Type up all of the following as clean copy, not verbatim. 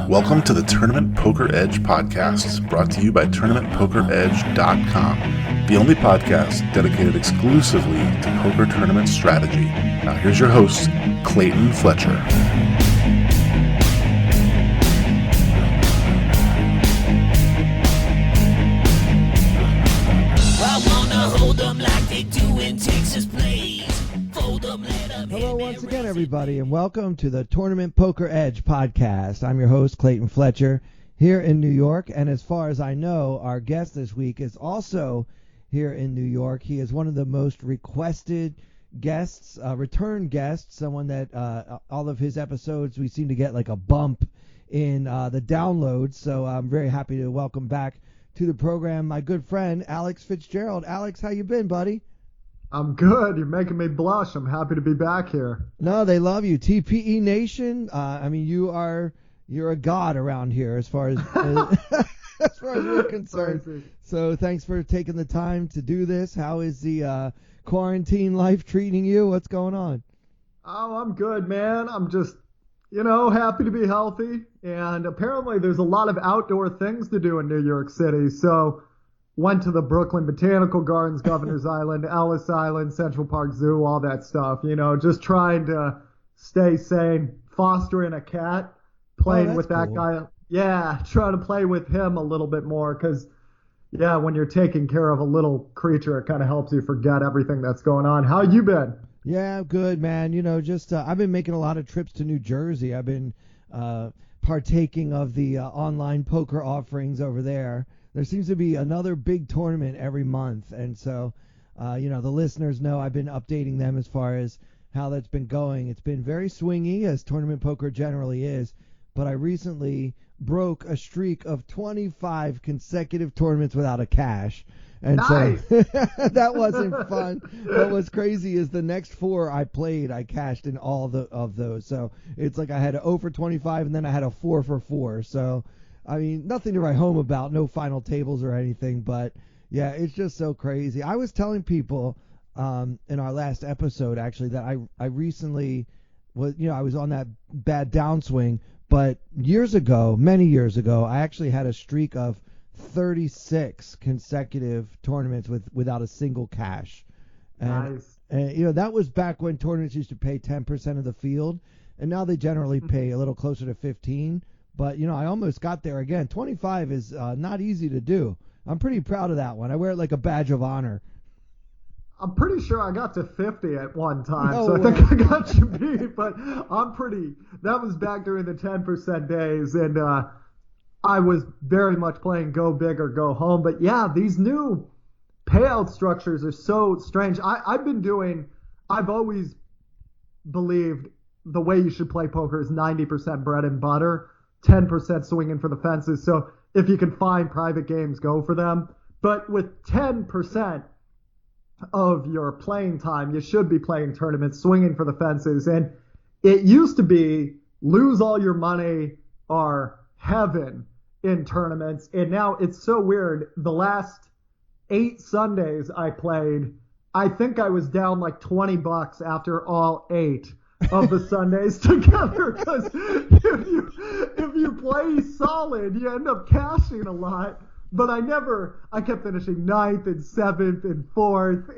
Welcome to the Tournament Poker Edge podcast, brought to you by TournamentPokerEdge.com, the only podcast dedicated exclusively to poker tournament strategy. Now here's your host, Clayton Fletcher. Hello once again, everybody, and welcome to the Tournament Poker Edge podcast. I'm your host, Clayton Fletcher, here in New York, and as far as I know, our guest this week is also here in New York. He is one of the most requested guests, return guests, someone that all of his episodes we seem to get like a bump in the downloads, so I'm very happy to welcome back to the program my good friend, Alex Fitzgerald. Alex, how you been, buddy? I'm good. You're making me blush. I'm happy to be back here. No, they love you. TPE Nation. I mean, you're a god around here as far as as far as we're concerned. So thanks for taking the time to do this. How is the quarantine life treating you? What's going on? Oh, I'm good, man. I'm just, happy to be healthy. And apparently there's a lot of outdoor things to do in New York City. So went to the Brooklyn Botanical Gardens, Governor's Island, Ellis Island, Central Park Zoo, all that stuff. Just trying to stay sane, fostering a cat, playing with that guy. Yeah, trying to play with him a little bit more because, when you're taking care of a little creature, it kind of helps you forget everything that's going on. How you been? Yeah, good, man. I've been making a lot of trips to New Jersey. I've been partaking of the online poker offerings over there. There seems to be another big tournament every month, and so, the listeners know I've been updating them as far as how that's been going. It's been very swingy, as tournament poker generally is, but I recently broke a streak of 25 consecutive tournaments without a cash, and nice. So that wasn't fun. But what's crazy is the next 4 I played, I cashed in all of those. So it's like I had an 0 for 25, and then I had a 4 for 4. So I mean, nothing to write home about, no final tables or anything, but yeah, it's just so crazy. I was telling people in our last episode, actually, that I recently was, I was on that bad downswing, but many years ago, I actually had a streak of 36 consecutive tournaments without a single cash. And, nice. And, that was back when tournaments used to pay 10% of the field, and now they generally pay a little closer to 15. But, I almost got there again. 25 is not easy to do. I'm pretty proud of that one. I wear it like a badge of honor. I'm pretty sure I got to 50 at one time, No so way. I think I got you beat. But that was back during the 10% days, and I was very much playing go big or go home. But, yeah, these new payout structures are so strange. I've always believed the way you should play poker is 90% bread and butter, 10% swinging for the fences. So if you can find private games, go for them. But with 10% of your playing time, you should be playing tournaments, swinging for the fences. And it used to be lose all your money or heaven in tournaments. And now it's so weird. The last 8 Sundays I played, I think I was down like $20 after all 8 of the Sundays together, because if you play solid, you end up cashing a lot. But I kept finishing 9th and 7th and 4th,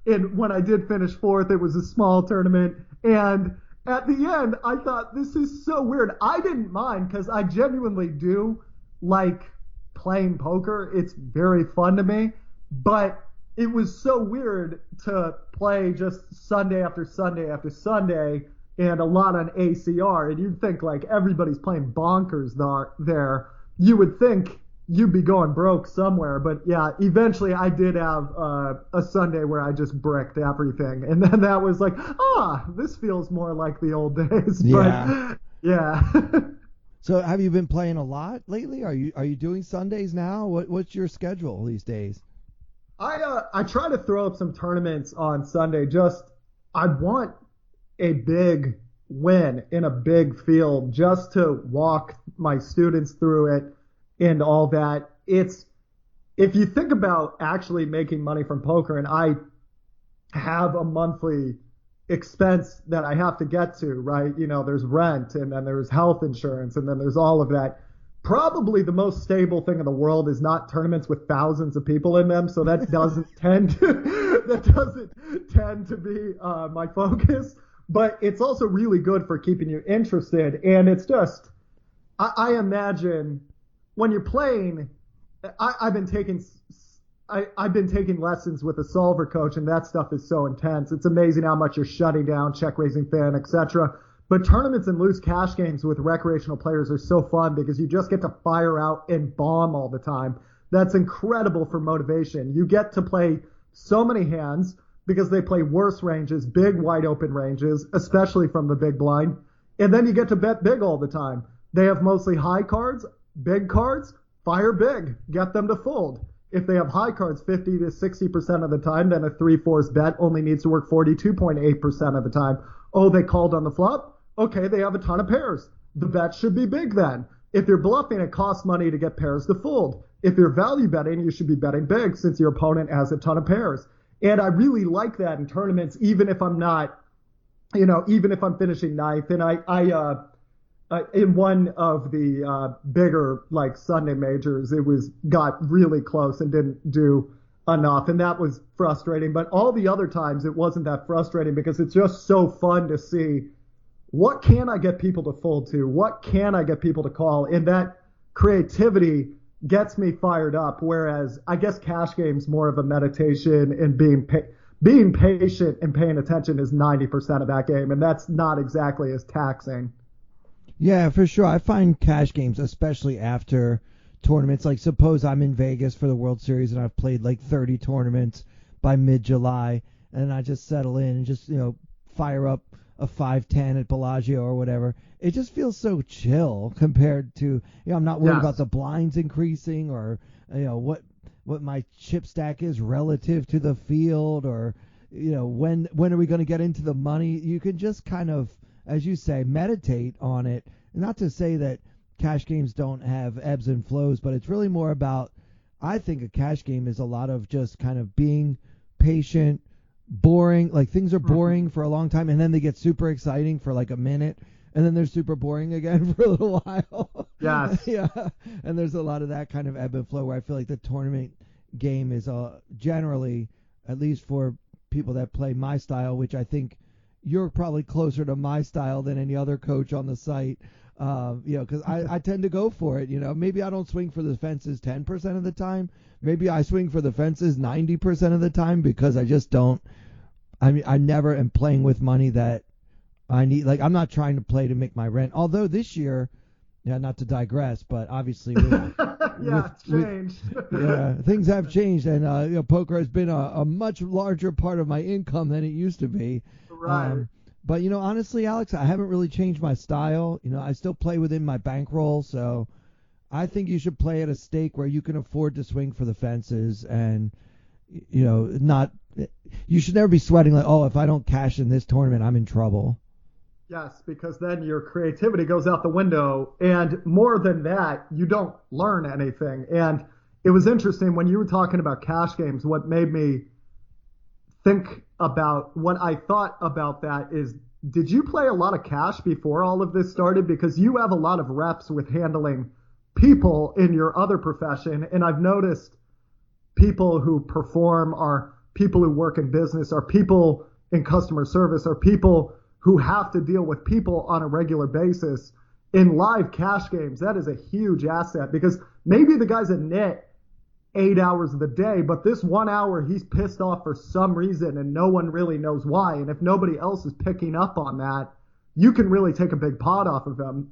and when I did finish 4th, it was a small tournament. And at the end, I thought, this is so weird. I didn't mind, because I genuinely do like playing poker. It's very fun to me, but it was so weird to play just Sunday after Sunday after Sunday, and a lot on ACR, and you'd think like everybody's playing bonkers there. You would think you'd be going broke somewhere, but yeah, eventually I did have a Sunday where I just bricked everything, and then that was like, this feels more like the old days. Yeah. But yeah. So have you been playing a lot lately? Are you doing Sundays now? What's your schedule these days? I try to throw up some tournaments on Sunday. I want a big win in a big field just to walk my students through it and all that. If you think about actually making money from poker, and I have a monthly expense that I have to get to, right? There's rent, and then there's health insurance, and then there's all of that. Probably the most stable thing in the world is not tournaments with thousands of people in them, so that doesn't tend to be my focus. But it's also really good for keeping you interested, and it's just, I imagine when you're playing, I've been taking lessons with a solver coach, and that stuff is so intense. It's amazing how much you're shutting down, check raising fan, etc. But tournaments and loose cash games with recreational players are so fun because you just get to fire out and bomb all the time. That's incredible for motivation. You get to play so many hands because they play worse ranges, big wide open ranges, especially from the big blind. And then you get to bet big all the time. They have mostly high cards, big cards, fire big, get them to fold. If they have high cards 50 to 60% of the time, then a 3/4 bet only needs to work 42.8% of the time. Oh, they called on the flop? Okay, they have a ton of pairs. The bet should be big then. If you're bluffing, it costs money to get pairs to fold. If you're value betting, you should be betting big since your opponent has a ton of pairs. And I really like that in tournaments, even if I'm not, even if I'm finishing ninth. And I in one of the bigger like Sunday majors, got really close and didn't do enough, and that was frustrating. But all the other times it wasn't that frustrating because it's just so fun to see what can I get people to fold to, what can I get people to call, and that creativity gets me fired up. Whereas I guess cash game's more of a meditation, and being patient and paying attention is 90% of that game, and that's not exactly as taxing. Yeah, for sure. I find cash games, especially after tournaments, like suppose I'm in Vegas for the World Series and I've played like 30 tournaments by mid-July, and I just settle in and just, fire up a 5-10 at Bellagio or whatever. It just feels so chill compared to, I'm not worried about the blinds increasing or, what my chip stack is relative to the field, or, when are we going to get into the money. You can just kind of, as you say, meditate on it. Not to say that cash games don't have ebbs and flows, but it's really more about, I think a cash game is a lot of just kind of being patient, boring, like things are boring for a long time, and then they get super exciting for like a minute, and then they're super boring again for a little while. Yes. Yeah. And there's a lot of that kind of ebb and flow where I feel like the tournament game is generally, at least for people that play my style, which I think you're probably closer to my style than any other coach on the site, because I tend to go for it. Maybe I don't swing for the fences 10% of the time. Maybe I swing for the fences 90% of the time because I just don't. I mean, I never am playing with money that I need. Like, I'm not trying to play to make my rent. Although this year, not to digress, but obviously it's changed. Things have changed, and poker has been a much larger part of my income than it used to be. Right. But honestly, Alex, I haven't really changed my style. I still play within my bankroll, so I think you should play at a stake where you can afford to swing for the fences, and not. You should never be sweating like, oh, if I don't cash in this tournament, I'm in trouble. Yes, because then your creativity goes out the window, and more than that, you don't learn anything. And it was interesting when you were talking about cash games. What made me think about what I thought about that is, did you play a lot of cash before all of this started? Because you have a lot of reps with handling people in your other profession, and I've noticed people who perform are people who work in business, are people in customer service, are people who have to deal with people on a regular basis. In live cash games, that is a huge asset, because maybe the guy's a nit 8 hours of the day, but this 1 hour he's pissed off for some reason and no one really knows why. And if nobody else is picking up on that, you can really take a big pot off of them.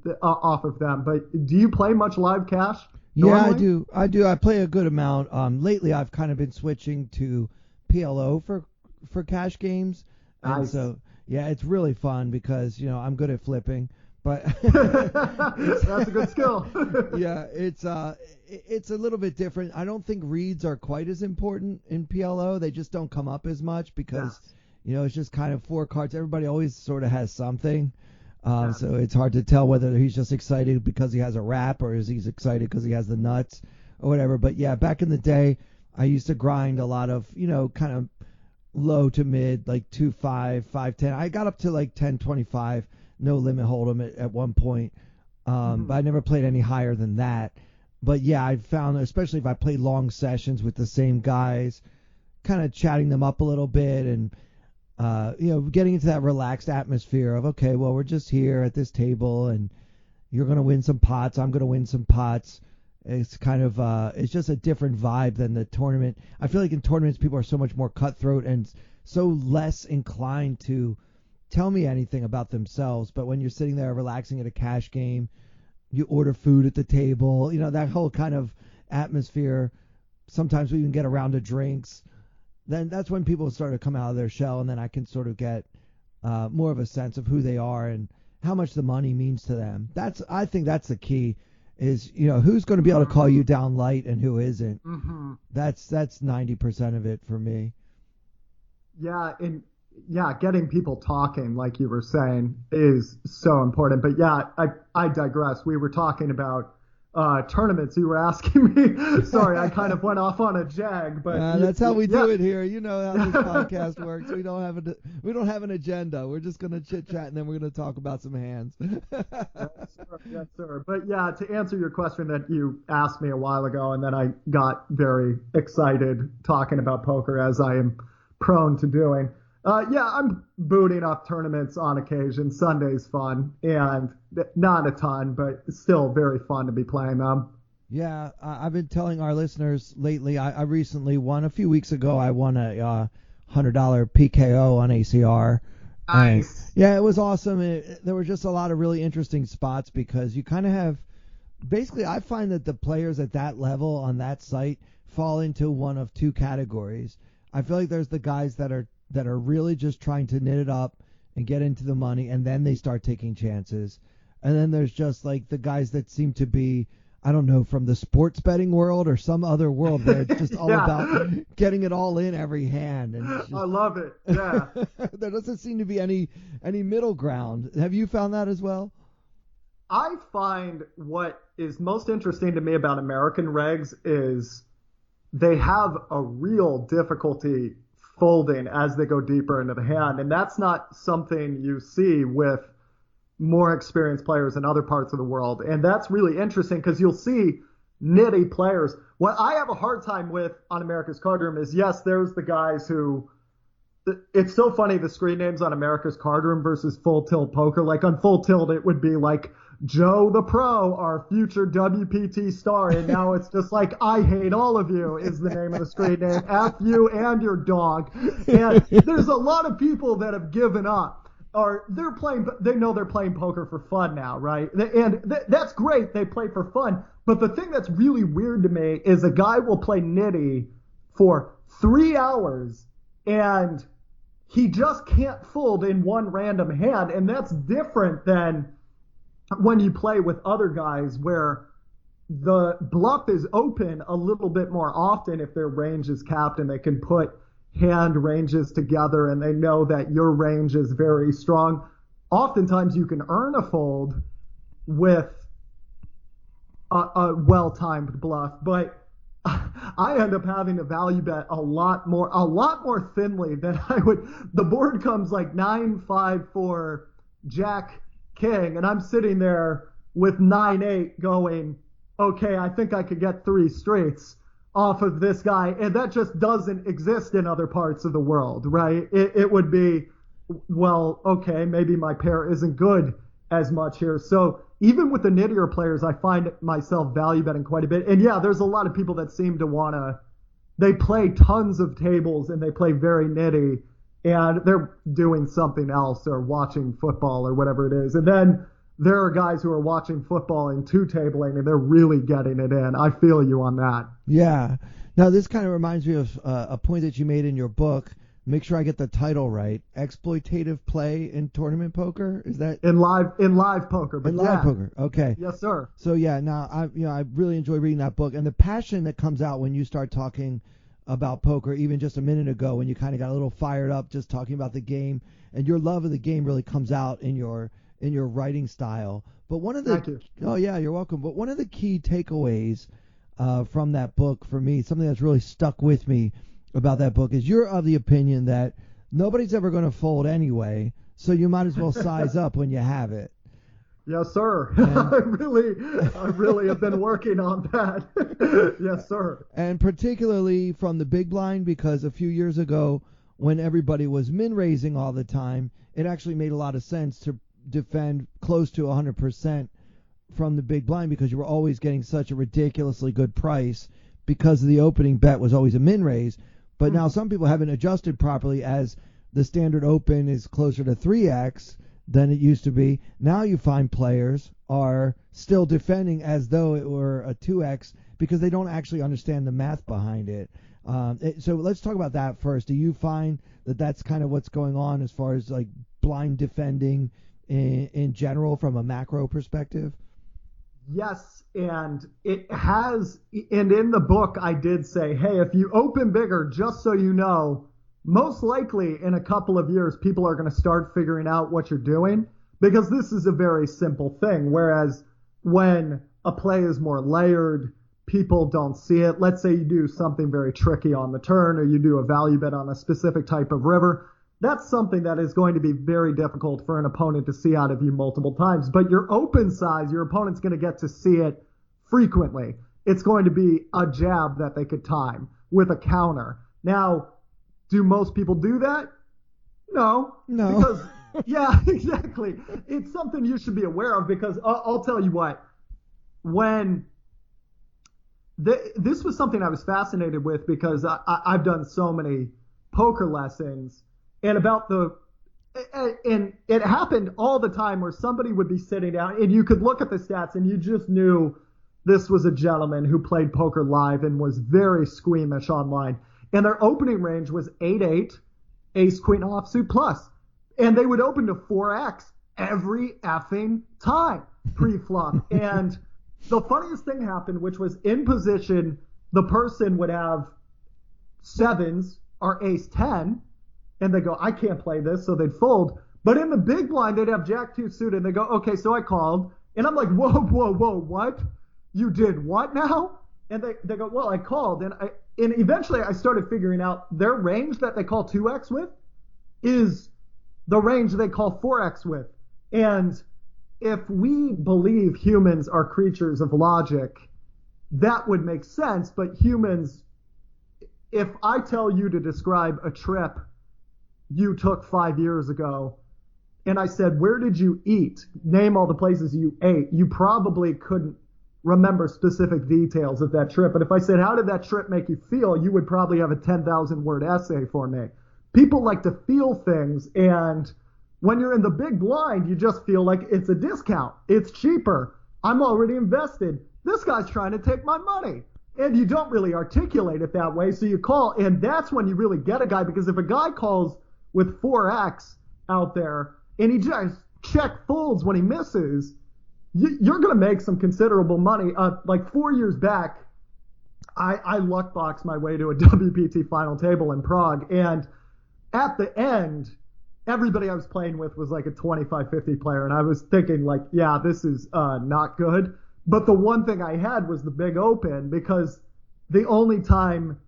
But do you play much live cash normally? Yeah, I do. I play a good amount. Lately I've kind of been switching to PLO for cash games. And nice. So yeah, it's really fun because I'm good at flipping. But that's a good skill. Yeah, it's a little bit different. I don't think reads are quite as important in PLO. They just don't come up as much because it's just kind of 4 cards. Everybody always sort of has something. So it's hard to tell whether he's just excited because he has a wrap or is he's excited because he has the nuts or whatever. But yeah, back in the day, I used to grind a lot of kind of low to mid, like 2.5, 5.10. I got up to like 10.25, no limit hold'em at one point. But I never played any higher than that. But yeah, I found, especially if I play long sessions with the same guys, kind of chatting them up a little bit and, getting into that relaxed atmosphere of, okay, well, we're just here at this table and you're going to win some pots. I'm going to win some pots. It's kind of, it's just a different vibe than the tournament. I feel like in tournaments, people are so much more cutthroat and so less inclined to tell me anything about themselves. But when you're sitting there relaxing at a cash game, you order food at the table, that whole kind of atmosphere. Sometimes we even get around to drinks. Then that's when people start to come out of their shell, and then I can sort of get more of a sense of who they are and how much the money means to them. I think that's the key. Is who's going to be able to call you down light and who isn't. That's 90% of it for me. Yeah, and getting people talking, like you were saying, is so important. But yeah, I digress. We were talking about tournaments. You were asking me. Sorry, I kind of went off on a jag, but that's how we do it here. You know how this podcast works. We don't have an agenda. We're just gonna chit chat and then we're gonna talk about some hands. Yes, sir. But yeah, to answer your question that you asked me a while ago, and then I got very excited talking about poker, as I am prone to doing. I'm booting up tournaments on occasion. Sunday's fun, and not a ton, but still very fun to be playing them. Yeah, I've been telling our listeners lately, I recently won, a few weeks ago, I won a $100 PKO on ACR. Nice. And, yeah, it was awesome. There were just a lot of really interesting spots because you kind of have, basically I find that the players at that level on that site fall into one of two categories. I feel like there's the guys that are really just trying to knit it up and get into the money, and then they start taking chances. And then there's just like the guys that seem to be, I don't know, from the sports betting world or some other world where it's just all about getting it all in every hand. And just, I love it. Yeah. There doesn't seem to be any middle ground. Have you found that as well? I find what is most interesting to me about American regs is they have a real difficulty folding as they go deeper into the hand. And that's not something you see with more experienced players in other parts of the world. And that's really interesting because you'll see nitty players. What I have a hard time with on America's Card Room is, yes, there's the guys who, it's so funny, the screen names on America's Card Room versus Full Tilt Poker. Like on Full Tilt, it would be like Joe the Pro, our future WPT star. And now it's just like, I hate all of you is the name of the screen name. F you and your dog. And there's a lot of people that have given up. Or they know they're playing poker for fun now, right? And that's great. They play for fun. But the thing that's really weird to me is a guy will play nitty for 3 hours and he just can't fold in one random hand. And that's different than when you play with other guys where the bluff is open a little bit more often if their range is capped and they can put hand ranges together and they know that your range is very strong. Oftentimes you can earn a fold with a well-timed bluff, but I end up having to value bet a lot more thinly than I would. The board comes like 9-5 for Jack King, and I'm sitting there with 9-8 going, okay, I think I could get 3 straights off of this guy, and that just doesn't exist in other parts of the world, right? It would be, well, okay, maybe my pair isn't good as much here. So even with the nittier players, I find myself value betting quite a bit. And yeah, there's a lot of people that seem to they play tons of tables and they play very nitty, and they're doing something else or watching football or whatever it is. And then there are guys who are watching football and two-tabling, and they're really getting it in. I feel you on that. Yeah. Now, this kind of reminds me of a point that you made in your book. Make sure I get the title right. Exploitative play in tournament poker? Is that in live poker? But in live poker. Okay. Yes, sir. So yeah, now I really enjoy reading that book, and the passion that comes out when you start talking about poker, even just a minute ago when you kind of got a little fired up just talking about the game, and your love of the game really comes out in your writing style. But one of the Thank you. Oh yeah, you're welcome. But one of the key takeaways from that book for me, something that's really stuck with me, about that book is you're of the opinion that nobody's ever going to fold anyway, so you might as well size up when you have it. Yes, sir. And, I really have been working on that. Yes, sir. And particularly from the big blind, because a few years ago, when everybody was min raising all the time, it actually made a lot of sense to defend close to 100% from the big blind, because you were always getting such a ridiculously good price because the opening bet was always a min raise. But now some people haven't adjusted properly, as the standard open is closer to 3x than it used to be. Now you find players are still defending as though it were a 2x because they don't actually understand the math behind it. So let's talk about that first. Do you find that that's kind of what's going on as far as like blind defending in general from a macro perspective? Yes, and it has, and in the book I did say, hey, if you open bigger, just so you know, most likely in a couple of years, people are going to start figuring out what you're doing, because this is a very simple thing. Whereas when a play is more layered, people don't see it. Let's say you do something very tricky on the turn, or you do a value bet on a specific type of river. That's something that is going to be very difficult for an opponent to see out of you multiple times. But your open size, your opponent's going to get to see it frequently. It's going to be a jab that they could time with a counter. Now, do most people do that? No. Because, yeah, exactly. It's something you should be aware of, because I'll tell you what, when this was something I was fascinated with, because I've done so many poker lessons, and and it happened all the time where somebody would be sitting down and you could look at the stats and you just knew this was a gentleman who played poker live and was very squeamish online. And their opening range was 8-8, ace queen offsuit plus. And they would open to 4x every effing time pre-flop. And the funniest thing happened, which was in position, the person would have sevens or ace 10, and they go, I can't play this, so they'd fold. But in the big blind, they'd have jack 2 suited, and they go, okay, so I called. And I'm like, whoa, what? You did what now? And they go, well, I called. And eventually I started figuring out their range that they call 2x with is the range they call 4x with. And if we believe humans are creatures of logic, that would make sense. But humans, if I tell you to describe a trip you took 5 years ago, and I said, where did you eat? Name all the places you ate. You probably couldn't remember specific details of that trip. But if I said, how did that trip make you feel? You would probably have a 10,000 word essay for me. People like to feel things. And when you're in the big blind, you just feel like it's a discount. It's cheaper. I'm already invested. This guy's trying to take my money. And you don't really articulate it that way. So you call, and that's when you really get a guy, because if a guy calls with 4x out there and he just check folds when he misses, you're going to make some considerable money. Like 4 years back, I luck boxed my way to a WPT final table in Prague. And at the end, everybody I was playing with was like a 25-50 player. And I was thinking like, yeah, this is not good. But the one thing I had was the big open, because the only time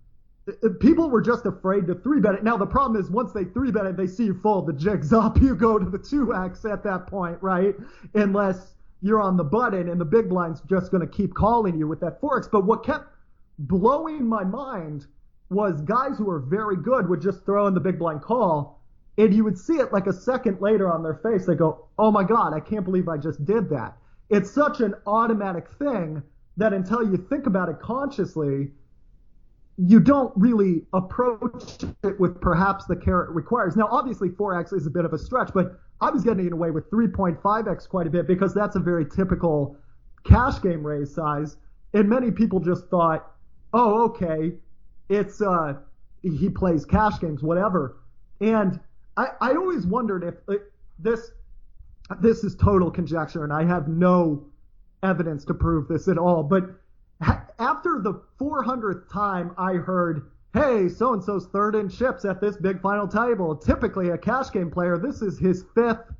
people were just afraid to 3-bet it. Now, the problem is once they 3-bet it, they see you fold, the jig's up. You go to the 2x at that point, right? Unless you're on the button, and the big blind's just going to keep calling you with that 4x. But what kept blowing my mind was guys who were very good would just throw in the big blind call, and you would see it like a second later on their face. They go, oh my God, I can't believe I just did that. It's such an automatic thing that until you think about it consciously, you don't really approach it with perhaps the care it requires. Now, obviously, 4x is a bit of a stretch, but I was getting away with 3.5x quite a bit, because that's a very typical cash game raise size. And many people just thought, oh, okay, it's he plays cash games, whatever. And I always wondered if this is total conjecture, and I have no evidence to prove this at all, but after the 400th time I heard, hey, so-and-so's third in chips at this big final table, typically a cash game player, this is his 5th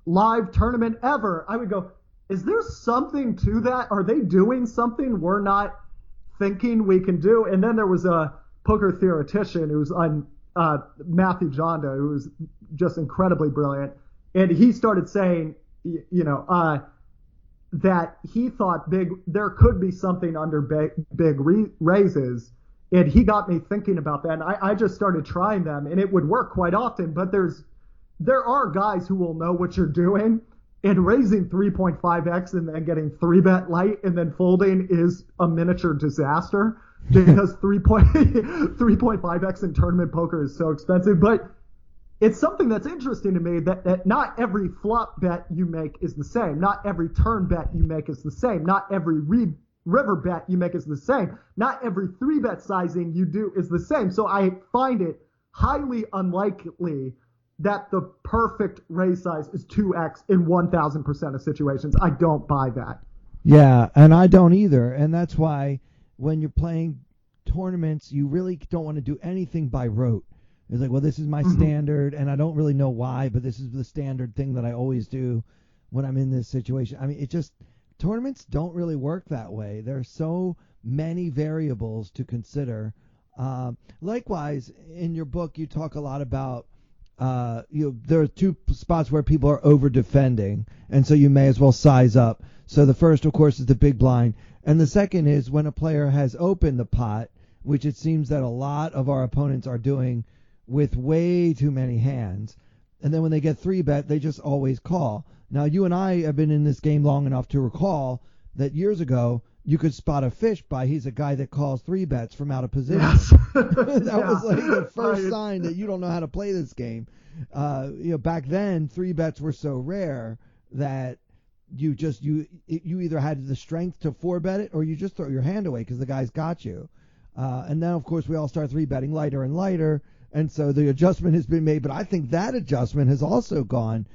live tournament ever, I would go, is there something to that? Are they doing something we're not thinking we can do? And then there was a poker theoretician who's on Matthew Jonda, who was just incredibly brilliant, and he started saying, that he thought there could be something under big raises, and he got me thinking about that. And I just started trying them, and it would work quite often. But there are guys who will know what you're doing, and raising 3.5x and then getting 3-bet light and then folding is a miniature disaster because 3.5x in tournament poker is so expensive. But it's something that's interesting to me that not every flop bet you make is the same. Not every turn bet you make is the same. Not every river bet you make is the same. Not every 3-bet sizing you do is the same. So I find it highly unlikely that the perfect raise size is 2x in 1,000% of situations. I don't buy that. Yeah, and I don't either. And that's why when you're playing tournaments, you really don't want to do anything by rote. It's like, well, this is my standard, and I don't really know why, but this is the standard thing that I always do when I'm in this situation. I mean, tournaments don't really work that way. There are so many variables to consider. Likewise, in your book, you talk a lot about there are two spots where people are over defending, and so you may as well size up. So the first, of course, is the big blind, and the second is when a player has opened the pot, which it seems that a lot of our opponents are doing with way too many hands, and then when they get 3-bet, they just always call. Now, you and I have been in this game long enough to recall that years ago you could spot a fish by he's a guy that calls 3-bets from out of position. Yes. That was like the first sign that you don't know how to play this game. Back then 3-bets were so rare that you either had the strength to 4-bet it or you just throw your hand away because the guy's got you. And then of course we all start 3-betting lighter and lighter, and so the adjustment has been made. But I think that adjustment has also gone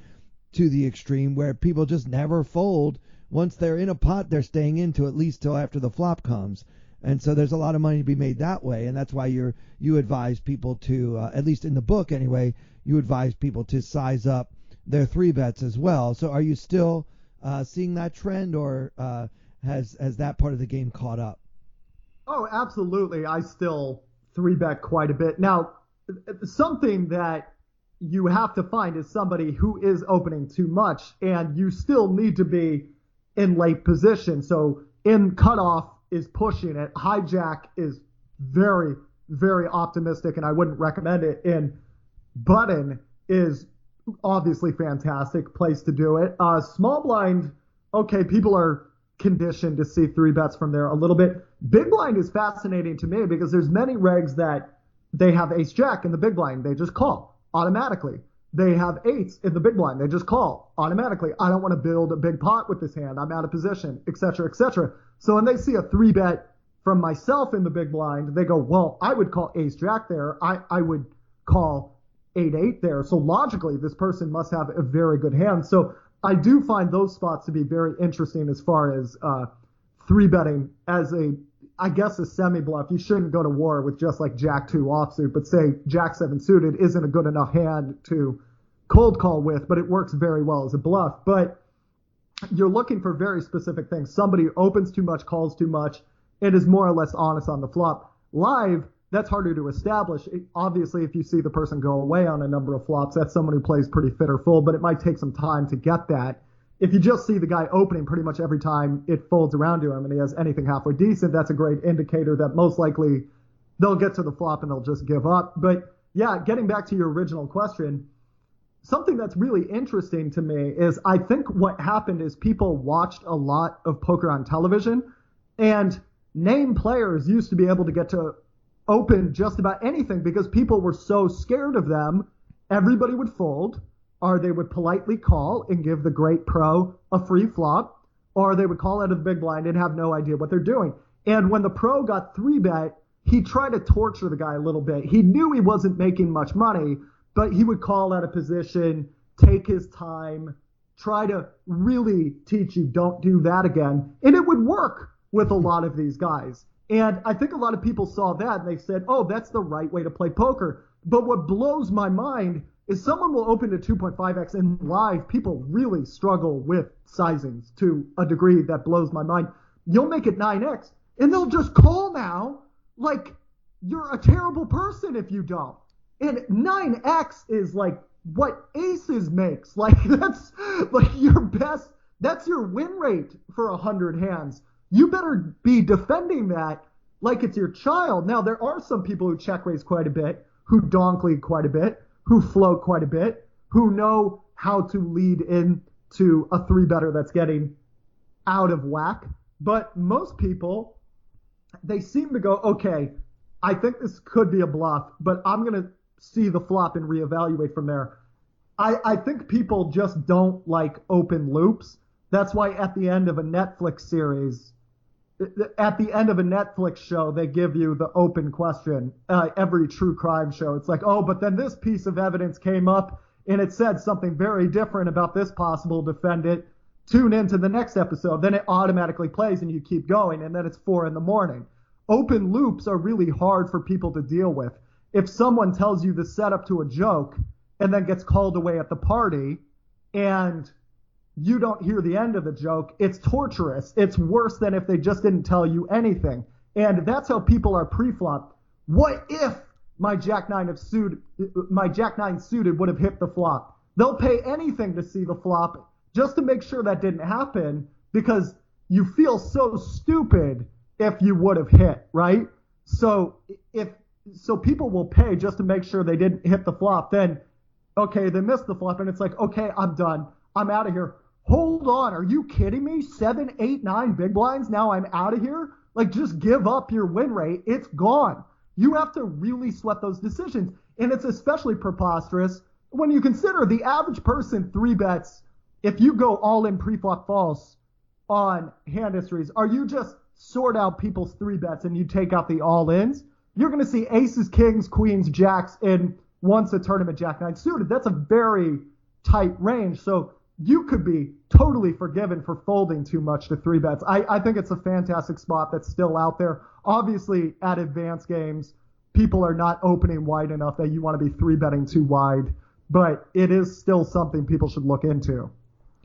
to the extreme where people just never fold. Once they're in a pot, they're staying into at least till after the flop comes. And so there's a lot of money to be made that way, and that's why you advise people to, at least in the book anyway, you advise people to size up their 3-bets as well. So are you still seeing that trend, or has that part of the game caught up? Oh, absolutely. I still 3-bet quite a bit. Now, something that you have to find is somebody who is opening too much, and you still need to be in late position. So in cutoff is pushing it. Hijack is very, very optimistic, and I wouldn't recommend it. In button is obviously fantastic place to do it. Small blind, okay, people are conditioned to see 3-bets from there a little bit. Big blind is fascinating to me because there's many regs that they have ace-jack in the big blind. They just call automatically. They have 8s in the big blind. They just call automatically. I don't want to build a big pot with this hand. I'm out of position, etc., etc. So when they see a 3-bet from myself in the big blind, they go, well, I would call ace-jack there. I would call 8-8 there. So logically, this person must have a very good hand. So I do find those spots to be very interesting as far as 3-betting as a semi-bluff. You shouldn't go to war with just like Jack-2 offsuit, but say Jack-7 suited isn't a good enough hand to cold call with, but it works very well as a bluff. But you're looking for very specific things. Somebody opens too much, calls too much, and is more or less honest on the flop. Live, that's harder to establish. Obviously, if you see the person go away on a number of flops, that's someone who plays pretty fit or full, but it might take some time to get that. If you just see the guy opening pretty much every time it folds around to him and he has anything halfway decent, that's a great indicator that most likely they'll get to the flop and they'll just give up. But yeah, getting back to your original question, something that's really interesting to me is I think what happened is people watched a lot of poker on television, and name players used to be able to get to open just about anything because people were so scared of them. Everybody would fold, or they would politely call and give the great pro a free flop, or they would call out of the big blind and have no idea what they're doing. And when the pro got 3-bet, he tried to torture the guy a little bit. He knew he wasn't making much money, but he would call out of position, take his time, try to really teach you don't do that again. And it would work with a lot of these guys. And I think a lot of people saw that and they said, oh, that's the right way to play poker. But what blows my mind is someone will open to 2.5x and live. People really struggle with sizings to a degree that blows my mind. You'll make it 9x and they'll just call now like you're a terrible person if you don't. And 9x is like what aces makes. Like that's like your best, that's your win rate for 100 hands. You better be defending that like it's your child. Now, there are some people who check raise quite a bit, who donk lead quite a bit, who float quite a bit, who know how to lead into a 3-better that's getting out of whack. But most people, they seem to go, okay, I think this could be a bluff, but I'm going to see the flop and reevaluate from there. I think people just don't like open loops. That's why at the end of a Netflix series, at the end of a Netflix show, they give you the open question. Every true crime show, it's like, oh, but then this piece of evidence came up and it said something very different about this possible defendant. Tune into the next episode. Then it automatically plays and you keep going, and then it's 4 a.m. Open loops are really hard for people to deal with. If someone tells you the setup to a joke and then gets called away at the party and you don't hear the end of the joke, it's torturous. It's worse than if they just didn't tell you anything. And that's how people are pre-flop. What if my Jack 9 suited would have hit the flop? They'll pay anything to see the flop just to make sure that didn't happen, because you feel so stupid if you would have hit, right? So people will pay just to make sure they didn't hit the flop. Then, okay, they missed the flop, and it's like, okay, I'm done. I'm out of here. Hold on, are you kidding me? 7, 8, 9 big blinds, now I'm out of here? Like, just give up your win rate. It's gone. You have to really sweat those decisions. And it's especially preposterous when you consider the average person 3-bets. If you go all in pre-flop false on hand histories, are you just sort out people's 3-bets and you take out the all-ins? You're going to see aces, kings, queens, jacks in once a tournament Jack 9 suited. That's a very tight range. So you could be totally forgiven for folding too much to 3-bets. I think it's a fantastic spot that's still out there. Obviously, at advanced games, people are not opening wide enough that you want to be 3-betting too wide, but it is still something people should look into.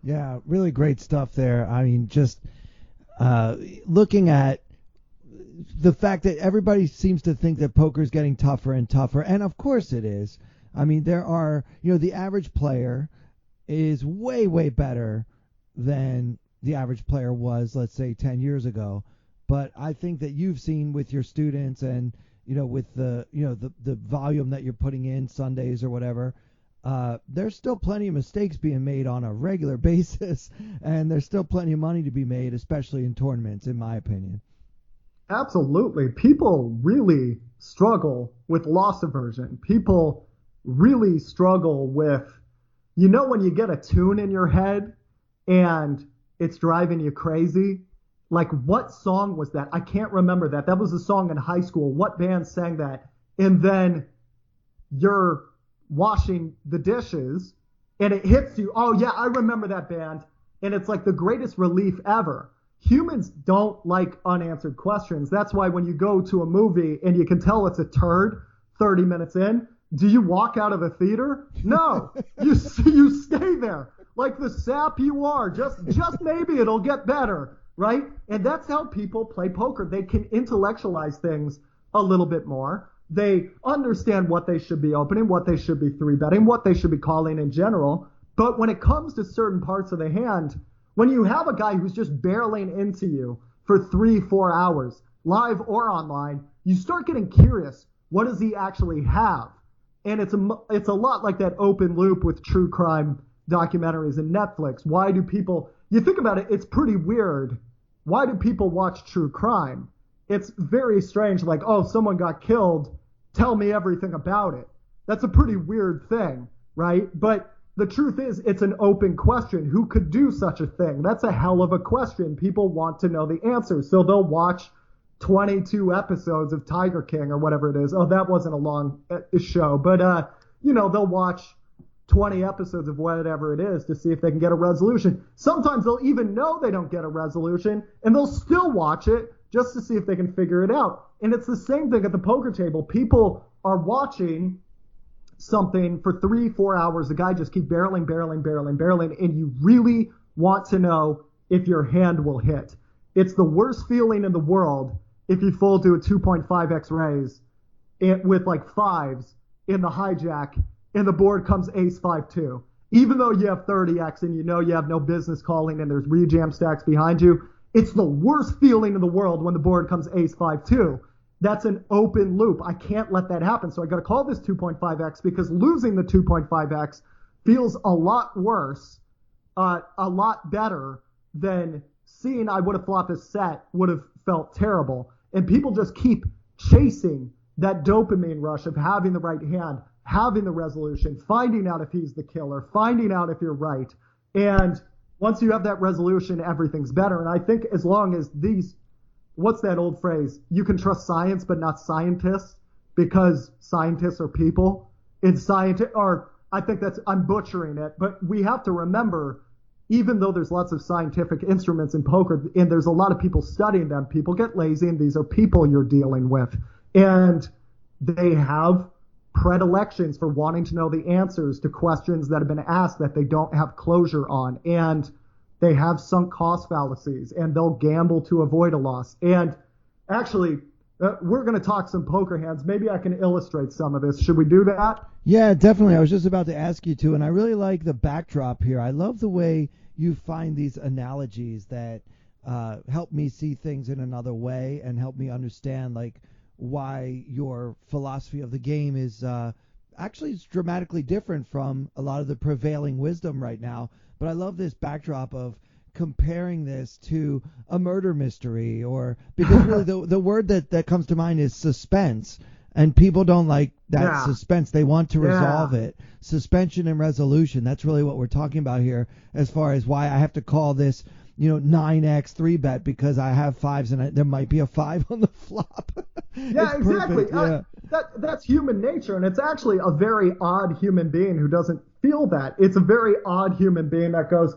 Yeah, really great stuff there. I mean, just looking at the fact that everybody seems to think that poker is getting tougher and tougher, and of course it is. I mean, there are, the average player is way, way better than the average player was, let's say, 10 years ago. But I think that you've seen with your students and, with the volume that you're putting in Sundays or whatever, there's still plenty of mistakes being made on a regular basis, and there's still plenty of money to be made, especially in tournaments, in my opinion. Absolutely. People really struggle with loss aversion. People really struggle with, when you get a tune in your head and it's driving you crazy. Like, what song was that? I can't remember that. That was a song in high school. What band sang that? And then you're washing the dishes and it hits you. Oh, yeah, I remember that band. And it's like the greatest relief ever. Humans don't like unanswered questions. That's why when you go to a movie and you can tell it's a turd 30 minutes in, do you walk out of the theater? No, you stay there like the sap you are. Just maybe it'll get better, right? And that's how people play poker. They can intellectualize things a little bit more. They understand what they should be opening, what they should be 3-betting, what they should be calling in general. But when it comes to certain parts of the hand, when you have a guy who's just barreling into you for 3-4 hours, live or online, you start getting curious. What does he actually have? And it's a lot like that open loop with true crime documentaries and Netflix. Why do people, you think about it, it's pretty weird. Why do people watch true crime? It's very strange, like, oh, someone got killed, tell me everything about it. That's a pretty weird thing, right? But the truth is, it's an open question. Who could do such a thing? That's a hell of a question. People want to know the answer. So they'll watch 22 episodes of Tiger King or whatever it is. Oh, that wasn't a long show. But, they'll watch 20 episodes of whatever it is to see if they can get a resolution. Sometimes they'll even know they don't get a resolution, and they'll still watch it just to see if they can figure it out. And it's the same thing at the poker table. People are watching something for 3-4 hours. The guy just keeps barreling, and you really want to know if your hand will hit. It's the worst feeling in the world if you fold to a 2.5x raise with like fives in the hijack, and the board comes ace 5-2. Even though you have 30x and you know you have no business calling and there's rejam stacks behind you, it's the worst feeling in the world when the board comes ace 5-2. That's an open loop. I can't let that happen. So I got to call this 2.5x because losing the 2.5x feels a lot worse, a lot better than seeing I would have flopped a set would have felt terrible. And people just keep chasing that dopamine rush of having the right hand, having the resolution, finding out if he's the killer, finding out if you're right. And once you have that resolution, everything's better. And I think as long as what's that old phrase? You can trust science, but not scientists, because scientists are people. I think I'm butchering it, but we have to remember, even though there's lots of scientific instruments in poker, and there's a lot of people studying them, people get lazy, and these are people you're dealing with. And they have predilections for wanting to know the answers to questions that have been asked that they don't have closure on. And they have sunk cost fallacies, and they'll gamble to avoid a loss. And actually, we're going to talk some poker hands. Maybe I can illustrate some of this. Should we do that? Yeah, definitely. I was just about to ask you to, and I really like the backdrop here. I love the way you find these analogies that help me see things in another way and help me understand like why your philosophy of the game is actually it's dramatically different from a lot of the prevailing wisdom right now. But I love this backdrop of comparing this to a murder mystery, or because really the word that comes to mind is suspense, and people don't like that suspense. They want to resolve it. Suspension and resolution. That's really what we're talking about here as far as why I have to call this 9x 3-bet because I have fives and there might be a 5 on the flop. Yeah, exactly. That's human nature, and it's actually a very odd human being who doesn't feel that. It's a very odd human being that goes,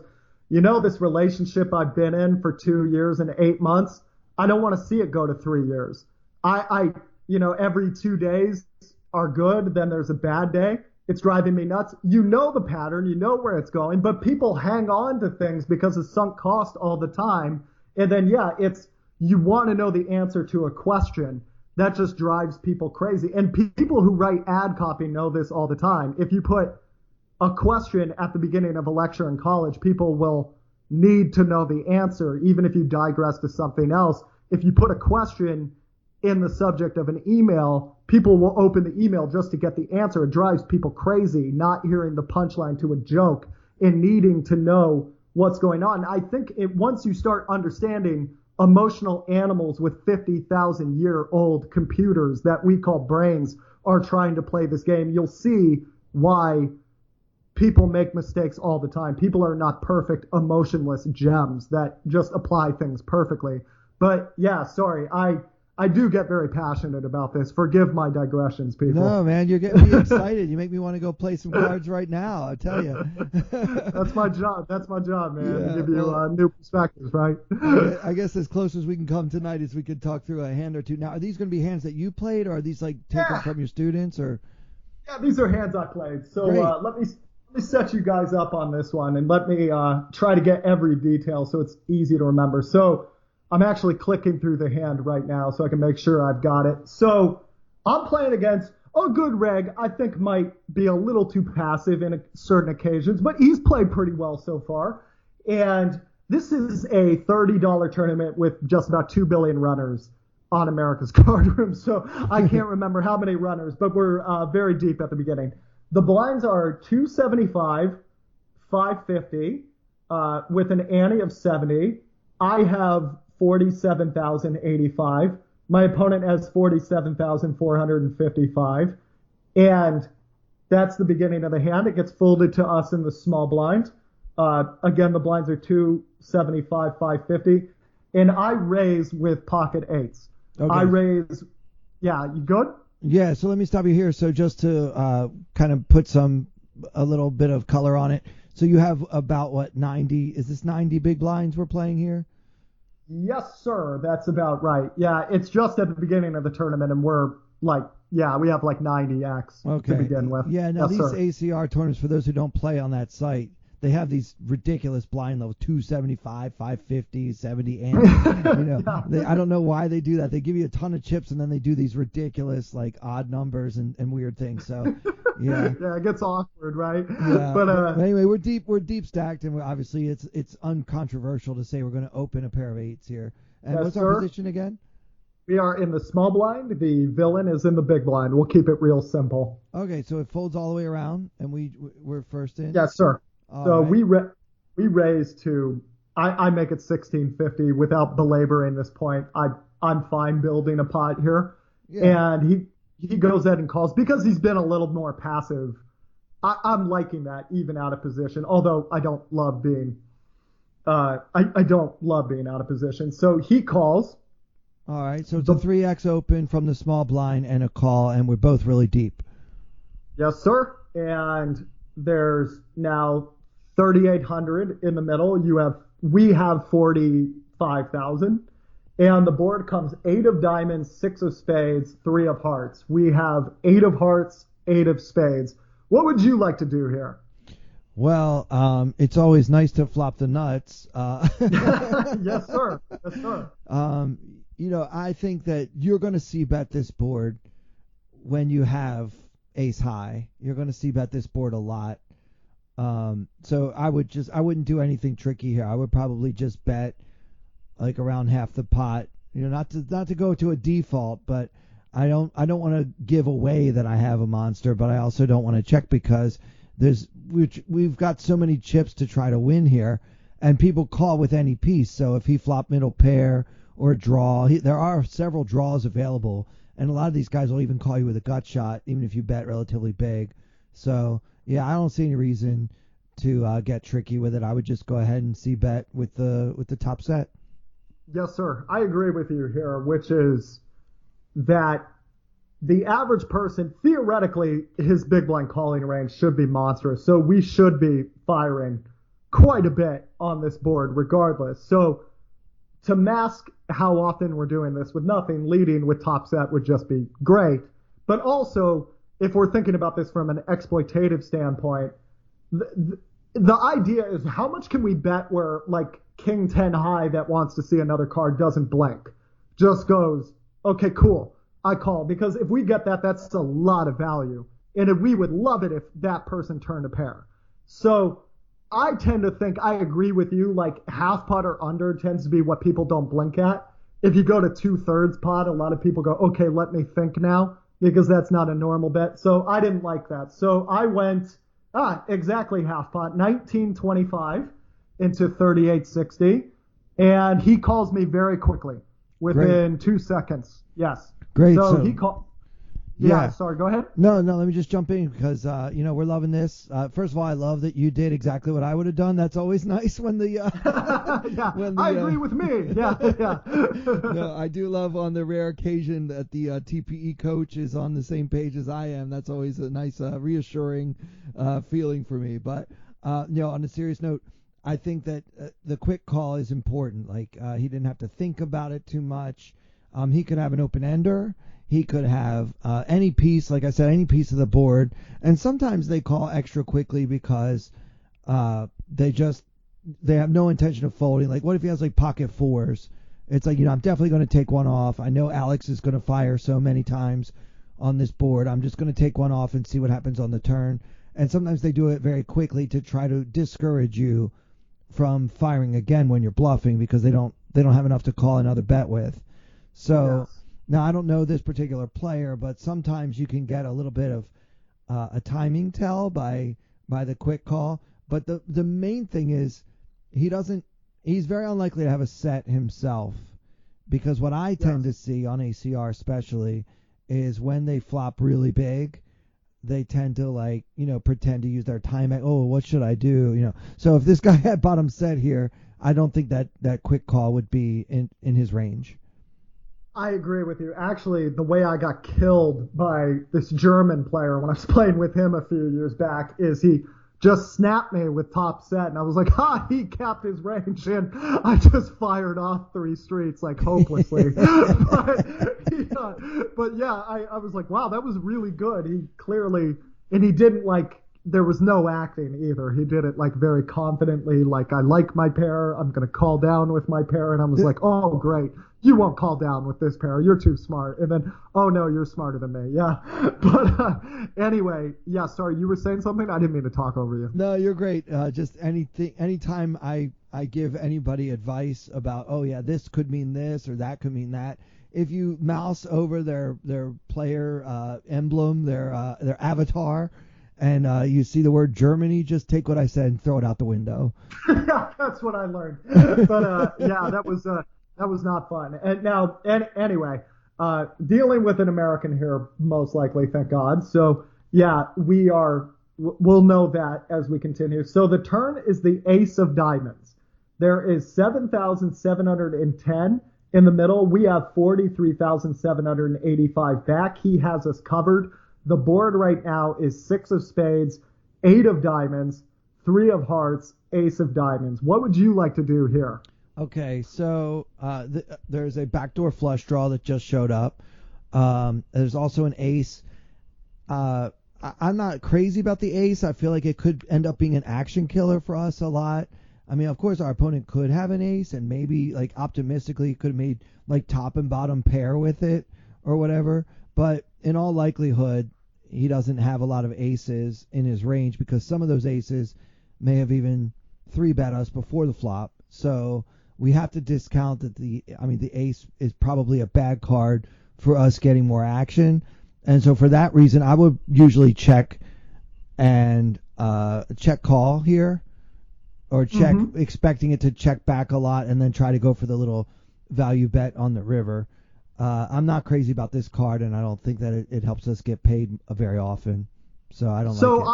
this relationship I've been in for 2 years and 8 months, I don't want to see it go to 3 years. Every 2 days are good, then there's a bad day. It's driving me nuts. You know the pattern, you know where it's going, but people hang on to things because of sunk cost all the time. And then, you want to know the answer to a question. That just drives people crazy. And people who write ad copy know this all the time. If you put a question at the beginning of a lecture in college, people will need to know the answer, even if you digress to something else. If you put a question in the subject of an email, people will open the email just to get the answer. It drives people crazy, not hearing the punchline to a joke and needing to know what's going on. I think once you start understanding emotional animals with 50,000-year-old computers that we call brains are trying to play this game, you'll see why people make mistakes all the time. People are not perfect, emotionless gems that just apply things perfectly. But sorry, I do get very passionate about this. Forgive my digressions, people. No, man, you're getting me excited. You make me want to go play some cards right now, I tell you. That's my job. That's my job, man, to give you new perspectives, right? I guess as close as we can come tonight is we could talk through a hand or two. Now, are these going to be hands that you played, or are these like taken from your students? Or? Yeah, these are hands I played. So let me set you guys up on this one, and let me try to get every detail so it's easy to remember. So I'm actually clicking through the hand right now so I can make sure I've got it. So I'm playing against a good reg I think might be a little too passive in certain occasions, but he's played pretty well so far. And this is a $30 tournament with just about 2 billion runners on America's Card Room. So I can't remember how many runners, but we're very deep at the beginning. The blinds are 275, 550, with an ante of 70. I have 47,085. My opponent has 47,455. And that's the beginning of the hand. It gets folded to us in the small blind. Again, the blinds are 275, 550. And I raise with pocket eights. Okay. I raise, you good? Yeah, so let me stop you here. So just to kind of put a little bit of color on it. So you have about 90, is this 90 big blinds we're playing here? Yes, sir. That's about right. Yeah, it's just at the beginning of the tournament, and we're we have like 90x to begin with. Yeah, now yes, these ACR tournaments, for those who don't play on that site, they have these ridiculous blind levels, 275, 550, 70, and I don't know why they do that. They give you a ton of chips and then they do these ridiculous like odd numbers and weird things. So yeah, yeah, it gets awkward, right? yeah. But anyway, we're deep stacked, and obviously it's uncontroversial to say we're going to open a pair of 8s here. And yes, what's sir. our position again? We are in the small blind. The villain is in the big blind. We'll keep it real simple. Okay, so it folds all the way around, and we're first in. Yes, sir. All right. we raise to. I make it 1650 without belaboring this point. I'm fine building a pot here, and he goes ahead and calls because he's been a little more passive. I'm liking that even out of position. Although I don't love being. I don't love being out of position. So he calls. All right, so it's a 3x open from the small blind and a call, and we're both really deep. Yes, sir. And there's now 3,800 in the middle. We have 45,000, and the board comes 8 of diamonds, 6 of spades, 3 of hearts. We have 8 of hearts, 8 of spades. What would you like to do here? Well, it's always nice to flop the nuts. Yes, sir. Yes, sir. I think that you're going to see bet this board when you have ace high. You're going to see bet this board a lot. So I wouldn't do anything tricky here. I would probably just bet like around half the pot. Not to go to a default, but I don't want to give away that I have a monster, but I also don't want to check because we've got so many chips to try to win here, and people call with any piece. So if he flop middle pair or draw, there are several draws available, and a lot of these guys will even call you with a gut shot, even if you bet relatively big. So yeah, I don't see any reason to get tricky with it. I would just go ahead and see bet with the top set. Yes, sir. I agree with you here, which is that the average person, theoretically, his big blind calling range should be monstrous. So we should be firing quite a bit on this board regardless. So to mask how often we're doing this with nothing, leading with top set would just be great. But also, if we're thinking about this from an exploitative standpoint, the idea is how much can we bet where like king 10 high that wants to see another card doesn't blink, just goes, okay, cool, I call. Because if we get that, that's a lot of value. And we would love it if that person turned a pair. So I tend to think, I agree with you, like half pot or under tends to be what people don't blink at. If you go to 2/3 pot, a lot of people go, okay, let me think now, because that's not a normal bet. So I didn't like that. So I went exactly half pot, 1925 into 3860, and he calls me very quickly within 2 seconds. Yes. Great. So he called. Yeah, sorry, go ahead. No, let me just jump in because, we're loving this. First of all, I love that you did exactly what I would have done. That's always nice when the... I agree with me. Yeah. No, I do love on the rare occasion that the TPE coach is on the same page as I am. That's always a nice, reassuring feeling for me. But, on a serious note, I think that the quick call is important. Like, he didn't have to think about it too much. He could have an open-ender. He could have any piece, like I said, any piece of the board. And sometimes they call extra quickly because they have no intention of folding. Like, what if he has like pocket fours? It's like, I'm definitely going to take one off. I know Alex is going to fire so many times on this board. I'm just going to take one off and see what happens on the turn. And sometimes they do it very quickly to try to discourage you from firing again when you're bluffing because they don't have enough to call another bet with. So... Yes. Now, I don't know this particular player, but sometimes you can get a little bit of a timing tell by the quick call. But the main thing is he's very unlikely to have a set himself, because what I tend to see on ACR especially is when they flop really big, they tend to pretend to use their time. Oh, what should I do? So if this guy had bottom set here, I don't think that quick call would be in his range. I agree with you. Actually, the way I got killed by this German player when I was playing with him a few years back is he just snapped me with top set, and I was like, he capped his range, and I just fired off 3 streets like hopelessly. but I was like, wow, that was really good. He clearly, and he didn't there was no acting either. He did it like very confidently, like I like my pair, I'm going to call down with my pair, and I was like, oh great, you won't call down with this pair, you're too smart. And then, oh no, you're smarter than me. Yeah. But anyway, yeah, sorry, you were saying something? I didn't mean to talk over you. No, you're great. Just anytime I give anybody advice about, oh yeah, this could mean this or that could mean that, if you mouse over their player emblem, their avatar, and you see the word Germany, just take what I said and throw it out the window. Yeah, that's what I learned. But yeah, that was not fun. And now, anyway, dealing with an American here, most likely, thank God. So yeah, we'll know that as we continue. So the turn is the ace of diamonds. There is 7,710 in the middle. We have 43,785 back. He has us covered. The board right now is 6 of spades, 8 of diamonds, 3 of hearts, ace of diamonds. What would you like to do here? Okay, so there's a backdoor flush draw that just showed up. There's also an ace. I'm not crazy about the ace. I feel like it could end up being an action killer for us a lot. I mean, of course, our opponent could have an ace, and maybe, like, optimistically could have made, like, top and bottom pair with it or whatever. But in all likelihood, he doesn't have a lot of aces in his range because some of those aces may have even 3-bet us before the flop. So we have to discount that the ace is probably a bad card for us getting more action. And so for that reason, I would usually check and check call here, or check expecting it to check back a lot and then try to go for the little value bet on the river. I'm not crazy about this card, and I don't think that it helps us get paid very often. So I don't like it.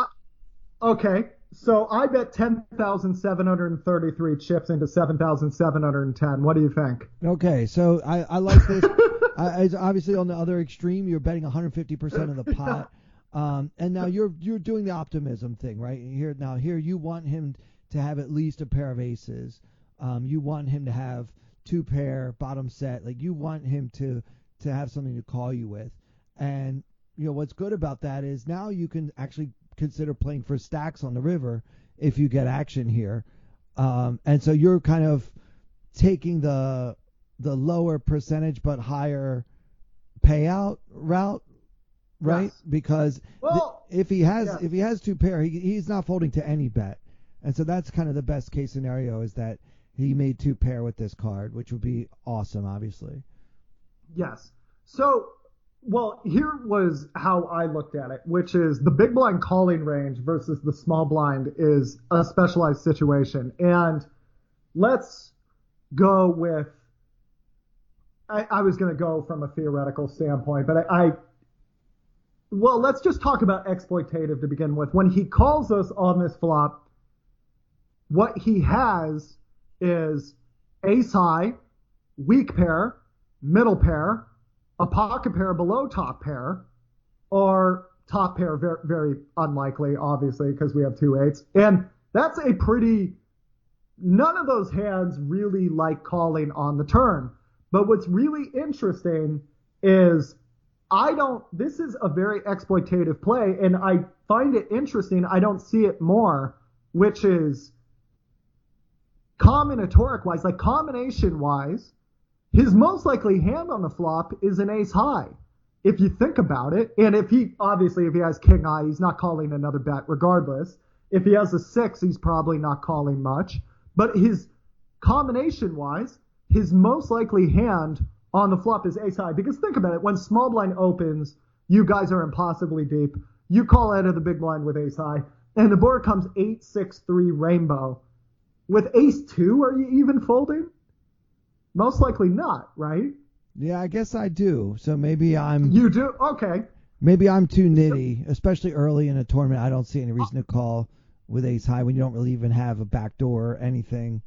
Okay. So I bet 10,733 chips into 7,710. What do you think? Okay, so I like this. It's obviously on the other extreme, you're betting 150% of the pot. And now you're doing the optimism thing, right? Here you want him to have at least a pair of aces. You want him to have 2 pair bottom set. Like, you want him to have something to call you with. And what's good about that is now you can actually consider playing for stacks on the river if you get action here. And so you're kind of taking the lower percentage but higher payout route, right? Yes. Because if he has 2 pair, he's not folding to any bet. And so that's kind of the best case scenario, is that he made 2 pair with this card, which would be awesome, obviously. Yes. So, here was how I looked at it, which is the big blind calling range versus the small blind is a specialized situation. And let's go with, I was going to go from a theoretical standpoint, but let's just talk about exploitative to begin with. When he calls us on this flop, what he has is ace high, weak pair, middle pair, a pocket pair below top pair, or top pair very, very unlikely, obviously, because we have 2 8s. And that's none of those hands really like calling on the turn. But what's really interesting is this is a very exploitative play, and I find it interesting. I don't see it more, which is combinatoric-wise, like combination-wise, his most likely hand on the flop is an ace high, if you think about it. And if he has king high, he's not calling another bet regardless. If he has a 6, he's probably not calling much. But his combination-wise, his most likely hand on the flop is ace high. Because think about it, when small blind opens, you guys are impossibly deep. You call out of the big blind with ace high, and the board comes 8-6-3 rainbow. With ace 2, are you even folding? Most likely not, right? Yeah, I guess I do. So maybe You do? Okay. Maybe I'm too nitty, especially early in a tournament. I don't see any reason to call with ace high when you don't really even have a backdoor or anything.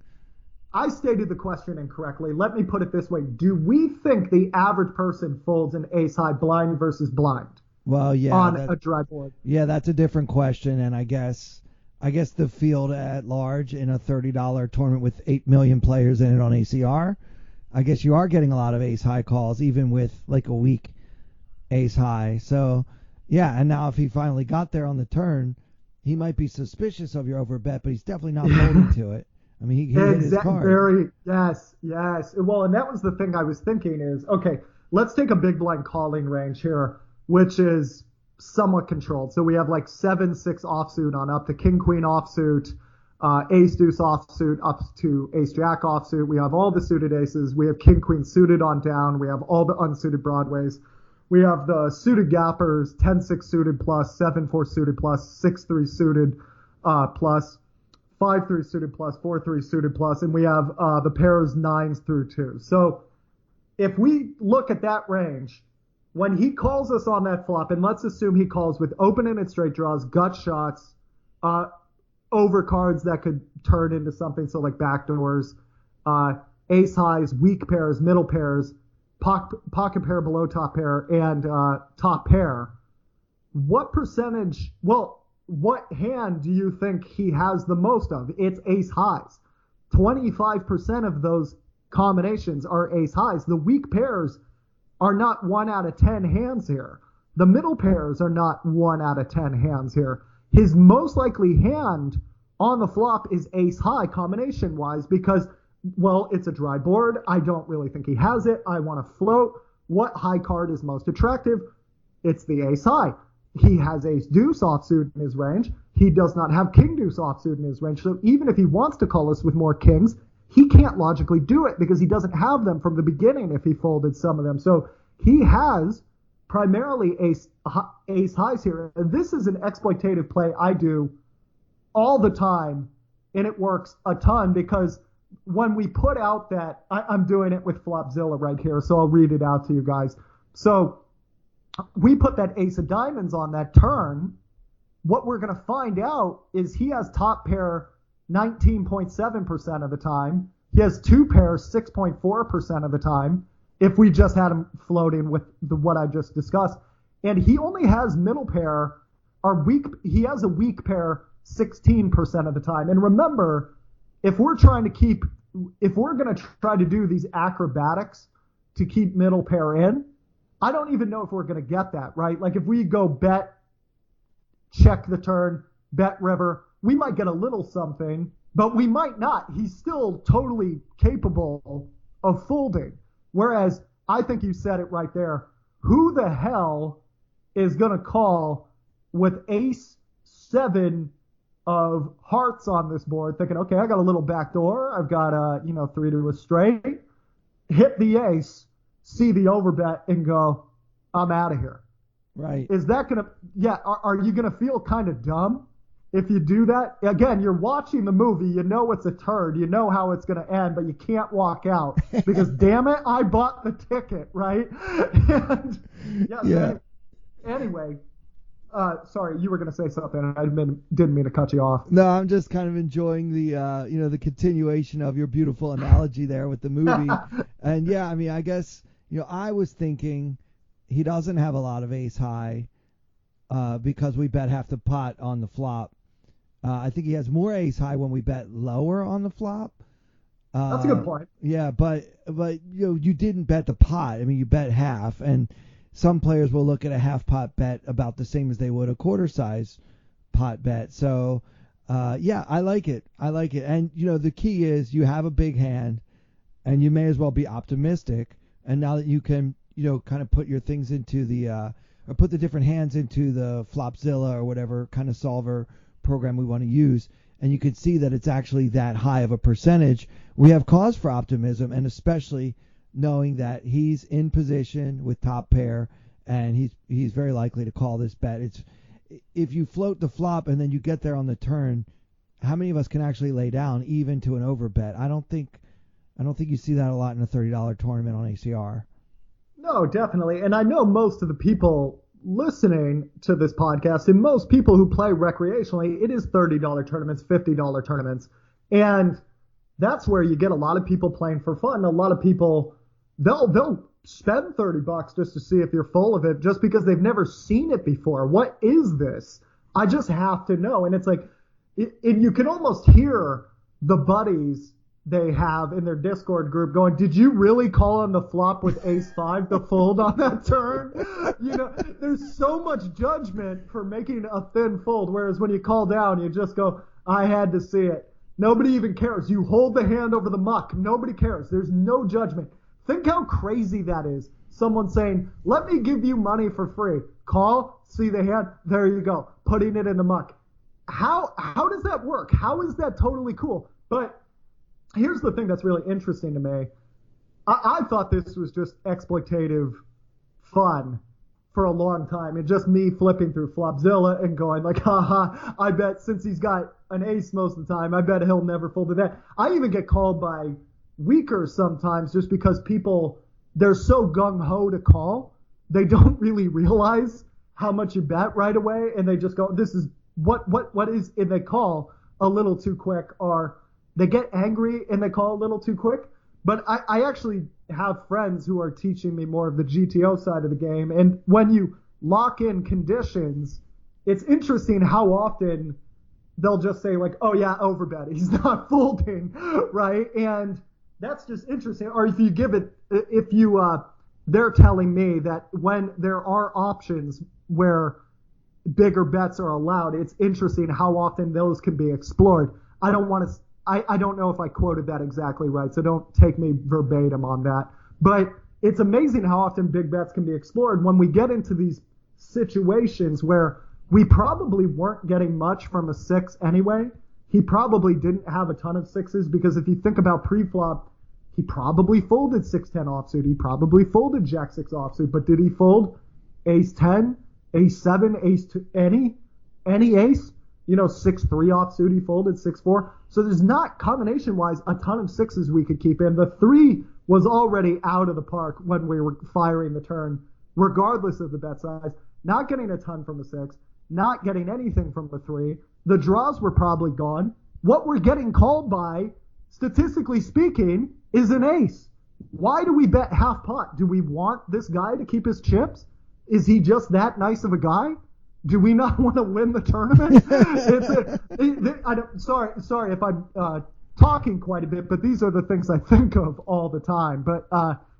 I stated the question incorrectly. Let me put it this way. Do we think the average person folds an ace high blind versus blind? Well, yeah. On a dry board? Yeah, that's a different question, and I guess the field at large in a $30 tournament with 8 million players in it on ACR, I guess you are getting a lot of ace high calls, even with like a weak ace high. So, yeah, and now if he finally got there on the turn, he might be suspicious of your overbet, but he's definitely not folding to it. I mean, he hit his card. Yes. Well, and that was the thing I was thinking is, okay, let's take a big blind calling range here, which is somewhat controlled. So we have like 7-6 offsuit on up to king queen offsuit, ace deuce offsuit up to ace jack offsuit. We have all the suited aces. We have king queen suited on down. We have all the unsuited broadways. We have the suited gappers, 10-6 suited plus, 7-4 suited plus, 6-3 suited plus, 5-3 suited plus, 4-3 suited plus, and we have the pairs 9s through 2. So if we look at that range, when he calls us on that flop, and let's assume he calls with open-ended straight draws, gut shots, over cards that could turn into something, so like backdoors, ace highs, weak pairs, middle pairs, pocket pair below top pair, and top pair, what percentage, what hand do you think he has the most of? It's ace highs. 25% of those combinations are ace highs. The weak pairs are not 1 out of 10 hands here. The middle pairs are not 1 out of 10 hands here. His most likely hand on the flop is ace high combination wise because, well, it's a dry board. I don't really think he has it. I want to float. What high card is most attractive? It's the ace high. He has ace deuce offsuit in his range. He does not have king deuce offsuit in his range. So even if he wants to call us with more kings, he can't logically do it because he doesn't have them from the beginning if he folded some of them. So he has primarily ace highs here. And this is an exploitative play I do all the time, and it works a ton because when we put out that, I'm doing it with Flopzilla right here, so I'll read it out to you guys. So we put that ace of diamonds on that turn. What we're going to find out is he has top pair 19.7% of the time. He has two pairs 6.4% of the time if we just had him floating with what I just discussed. And he only has middle pair he has a weak pair 16% of the time. And remember, if we're going to try to do these acrobatics to keep middle pair in, I don't even know if we're going to get that, right? Like if we go bet, check the turn, bet river, we might get a little something, but we might not. He's still totally capable of folding. Whereas I think you said it right there. Who the hell is going to call with ace 7 of hearts on this board thinking, okay, I got a little back door. I've got 3 to a straight, hit the ace, see the overbet and go, I'm out of here. Right. Is that going to, are you going to feel kind of dumb if you do that? Again, you're watching the movie, you know it's a turd, you know how it's going to end, but you can't walk out because damn it, I bought the ticket, right? And, anyway, sorry, you were going to say something. I didn't mean to cut you off. No, I'm just kind of enjoying the, the continuation of your beautiful analogy there with the movie. And yeah, I mean, I guess, I was thinking he doesn't have a lot of ace high because we bet half the pot on the flop. I think he has more ace high when we bet lower on the flop. That's a good point. Yeah, but you didn't bet the pot. I mean, you bet half, and some players will look at a half pot bet about the same as they would a quarter size pot bet. So, I like it. And, the key is you have a big hand, and you may as well be optimistic. And now that you can, kind of put your things into or put the different hands into the Flopzilla or whatever kind of solver program we want to use, and you can see that it's actually that high of a percentage, we have cause for optimism, and especially knowing that he's in position with top pair, and he's very likely to call this bet. If you float the flop and then you get there on the turn, how many of us can actually lay down even to an overbet? I don't think you see that a lot in a $30 tournament on ACR. No, definitely. And I know most of the people listening to this podcast and most people who play recreationally, it is $30 tournaments, $50 tournaments. And that's where you get a lot of people playing for fun. A lot of people, they'll spend $30 just to see if you're full of it just because they've never seen it before. What is this? I just have to know. And it's like, and you can almost hear the buddies they have in their Discord group going, did you really call on the flop with ace-5 to fold on that turn? There's so much judgment for making a thin fold, whereas when you call down, you just go, I had to see it. Nobody even cares. You hold the hand over the muck. Nobody cares. There's no judgment. Think how crazy that is. Someone saying, let me give you money for free. Call, see the hand, there you go, putting it in the muck. How does that work? How is that totally cool? But here's the thing that's really interesting to me. I thought this was just exploitative fun for a long time, and just me flipping through Flopzilla and going like, haha, I bet since he's got an ace most of the time, I bet he'll never fold to that. I even get called by weakers sometimes just because people, they're so gung-ho to call, they don't really realize how much you bet right away, and they just go, this is what is, and they call a little too quick, or they get angry and they call a little too quick. But I actually have friends who are teaching me more of the GTO side of the game, and when you lock in conditions, it's interesting how often they'll just say like, oh yeah, overbet, he's not folding, right? And that's just interesting. Or if you give it, they're telling me that when there are options where bigger bets are allowed, it's interesting how often those can be explored. I don't know if I quoted that exactly right, so don't take me verbatim on that. But it's amazing how often big bets can be explored when we get into these situations where we probably weren't getting much from a 6 anyway. He probably didn't have a ton of 6s, because if you think about pre-flop, he probably folded 6-10 offsuit. He probably folded Jack-6 offsuit, but did he fold ace-10, ace-7, ace-2, any ace? 6-3 offsuit, he folded 6-4. So there's not, combination-wise, a ton of 6s we could keep in. The 3 was already out of the park when we were firing the turn, regardless of the bet size. Not getting a ton from the 6, not getting anything from the 3. The draws were probably gone. What we're getting called by, statistically speaking, is an ace. Why do we bet half pot? Do we want this guy to keep his chips? Is he just that nice of a guy? Do we not want to win the tournament? Sorry if I'm talking quite a bit, but these are the things I think of all the time. But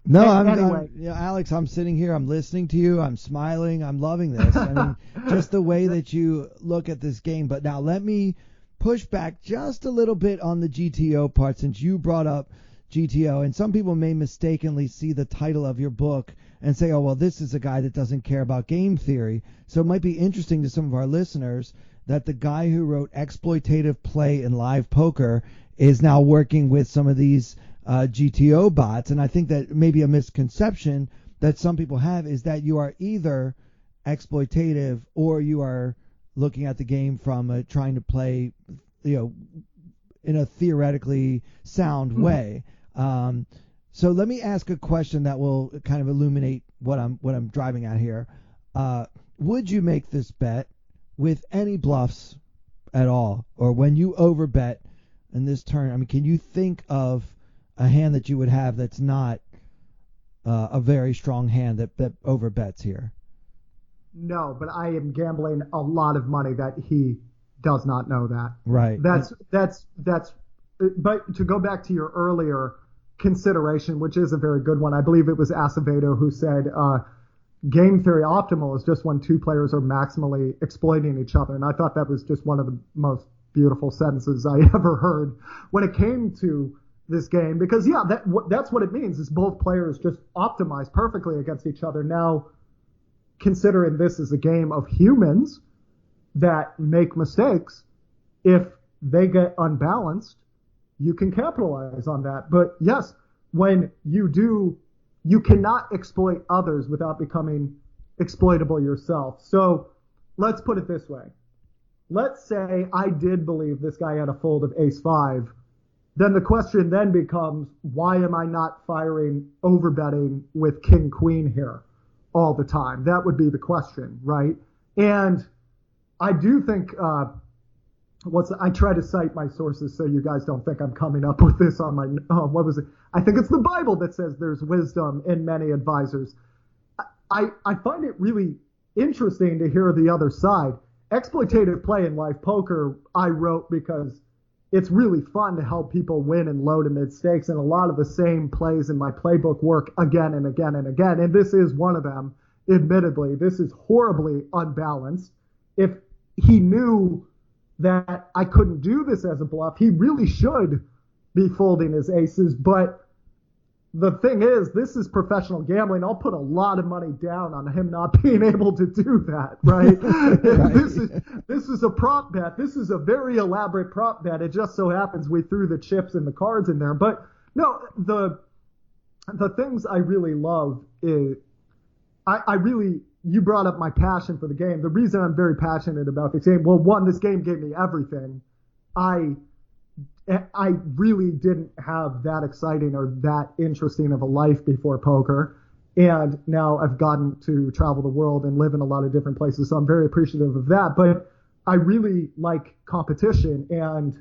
anyway, Alex, I'm sitting here, I'm listening to you, I'm smiling, I'm loving this. I mean, just the way that you look at this game. But now let me push back just a little bit on the GTO part, since you brought up GTO, and some people may mistakenly see the title of your book and say, oh, well, this is a guy that doesn't care about game theory. So it might be interesting to some of our listeners that the guy who wrote Exploitative Play in Live Poker is now working with some of these GTO bots. And I think that maybe a misconception that some people have is that you are either exploitative or you are looking at the game from trying to play, in a theoretically sound way. So let me ask a question that will kind of illuminate what I'm driving at here. Would you make this bet with any bluffs at all, or when you overbet in this turn? I mean, can you think of a hand that you would have that's not a very strong hand that overbets here? No, but I am gambling a lot of money that he does not know that. Right. That's. But to go back to your earlier consideration, which is a very good one, I believe it was Assassinato who said game theory optimal is just when two players are maximally exploiting each other. And I thought that was just one of the most beautiful sentences I ever heard when it came to this game. Because, yeah, that's what it means, is both players just optimize perfectly against each other. Now, considering this is a game of humans that make mistakes, if they get unbalanced, you can capitalize on that. But yes, when you do, you cannot exploit others without becoming exploitable yourself. So let's put it this way. Let's say I did believe this guy had a fold of ace-5. Then the question then becomes, why am I not firing overbetting with king-queen here all the time? That would be the question, right? And I do think I try to cite my sources so you guys don't think I'm coming up with this on my what was it? I think it's the Bible that says there's wisdom in many advisors. I find it really interesting to hear the other side. Exploitative Play in Live Poker I wrote because it's really fun to help people win in low to mid stakes. And a lot of the same plays in my playbook work again and again and again. And this is one of them. Admittedly, this is horribly unbalanced. If he knew that I couldn't do this as a bluff, he really should be folding his aces. But the thing is, this is professional gambling. I'll put a lot of money down on him not being able to do that, right? Right. This is a prop bet. This is a very elaborate prop bet. It just so happens we threw the chips and the cards in there. But no, the things I really love is you brought up my passion for the game. The reason I'm very passionate about this game, well, one, this game gave me everything. I really didn't have that exciting or that interesting of a life before poker. And now I've gotten to travel the world and live in a lot of different places. So I'm very appreciative of that. But I really like competition, and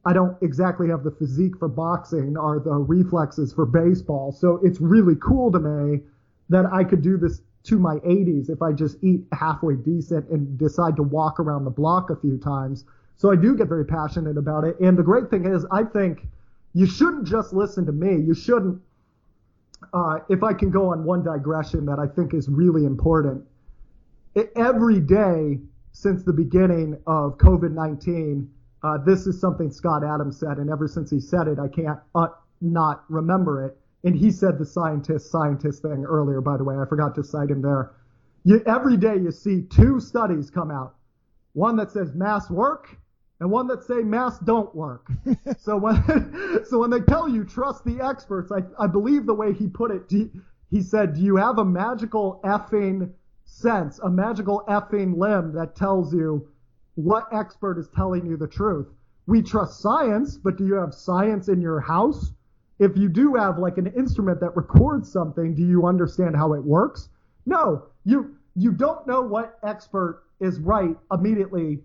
I don't exactly have the physique for boxing or the reflexes for baseball. So it's really cool to me that I could do this to my 80s if I just eat halfway decent and decide to walk around the block a few times. So I do get very passionate about it. And the great thing is, I think you shouldn't just listen to me. You shouldn't, if I can go on one digression that I think is really important. Every day since the beginning of COVID-19, this is something Scott Adams said, and ever since he said it, I can't not remember it. And he said the scientist thing earlier, by the way. I forgot to cite him there. Every day you see two studies come out. One that says masks work and one that say masks don't work. So when they tell you trust the experts, I believe the way he put it, he said, do you have a magical effing sense, a magical effing limb that tells you what expert is telling you the truth? We trust science, but do you have science in your house? If you do have like an instrument that records something, do you understand how it works? No, you don't know what expert is right immediately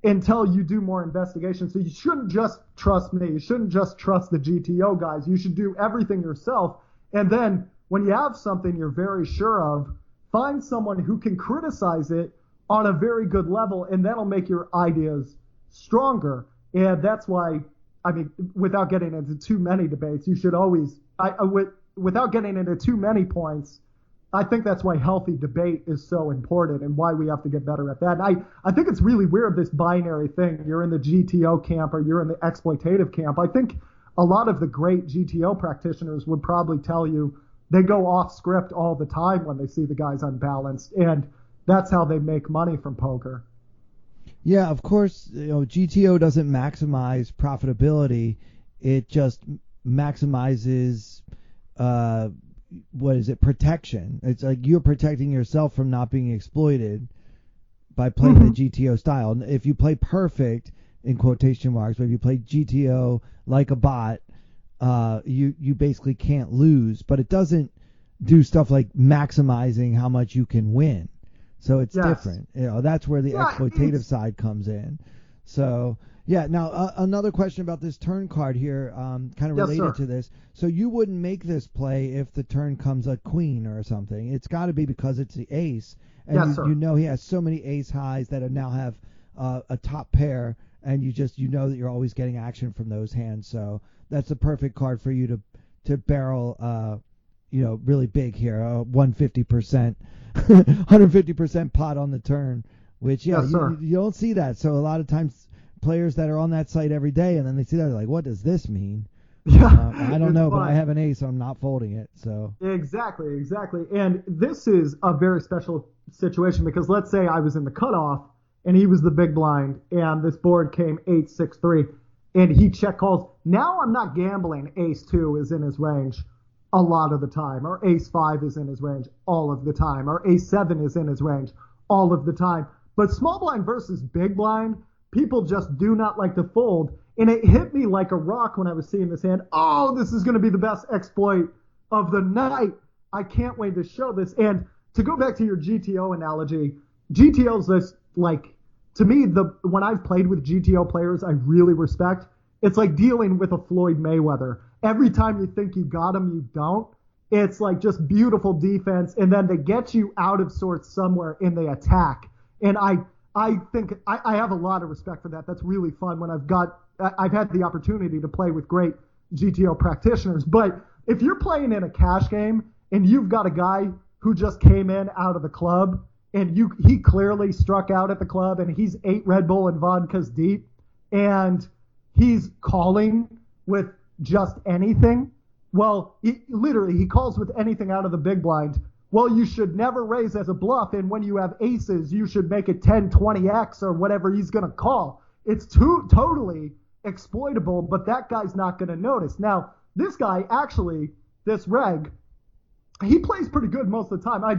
until you do more investigation. So you shouldn't just trust me. You shouldn't just trust the GTO guys. You should do everything yourself. And then when you have something you're very sure of, find someone who can criticize it on a very good level, and that'll make your ideas stronger. And that's why, I mean, without getting into too many debates, you should always, without getting into too many points, I think that's why healthy debate is so important and why we have to get better at that. And I think it's really weird, this binary thing. You're in the GTO camp or you're in the exploitative camp. I think a lot of the great GTO practitioners would probably tell you they go off script all the time when they see the guys unbalanced, and that's how they make money from poker. Yeah, of course, GTO doesn't maximize profitability. It just maximizes protection. It's like you're protecting yourself from not being exploited by playing the GTO style. And if you play perfect, in quotation marks, but if you play GTO like a bot, you basically can't lose. But it doesn't do stuff like maximizing how much you can win. So it's different. That's where the exploitative side comes in. So yeah. Now another question about this turn card here, kind of related to this. So you wouldn't make this play if the turn comes a queen or something. It's got to be because it's the ace, and you know he has so many ace highs that now have a top pair, and you know that you're always getting action from those hands. So that's the perfect card for you to barrel. Really big here, 150%. 150% pot on the turn, which you don't see that. So a lot of times players that are on that site every day, and then they see that, they're like, what does this mean? I don't know, but I have an ace, so I'm not folding it. So exactly. And this is a very special situation, because let's say I was in the cutoff and he was the big blind, and this board came 8-6-3, and he check calls. Now I'm not gambling. Ace 2 is in his range a lot of the time, or ace 5 is in his range all of the time, or ace 7 is in his range all of the time. But small blind versus big blind, people just do not like to fold. And it hit me like a rock when I was seeing this hand. Oh, this is going to be the best exploit of the night. I can't wait to show this. And to go back to your GTO analogy, GTO's this, like, to me, when I've played with GTO players I really respect, it's like dealing with a Floyd Mayweather. Every time you think you got him, you don't. It's like just beautiful defense, and then they get you out of sorts somewhere and they attack. And I think I have a lot of respect for that. That's really fun when I've got I've had the opportunity to play with great GTO practitioners, but if you're playing in a cash game and you've got a guy who just came in out of the club and he clearly struck out at the club and he's 8 Red Bull and vodkas deep and he's calling with just anything, well, he calls with anything out of the big blind. Well, you should never raise as a bluff, and when you have aces, you should make it 10, 20x or whatever he's going to call. It's totally exploitable, but that guy's not going to notice. Now, this guy actually, this reg, he plays pretty good most of the time. I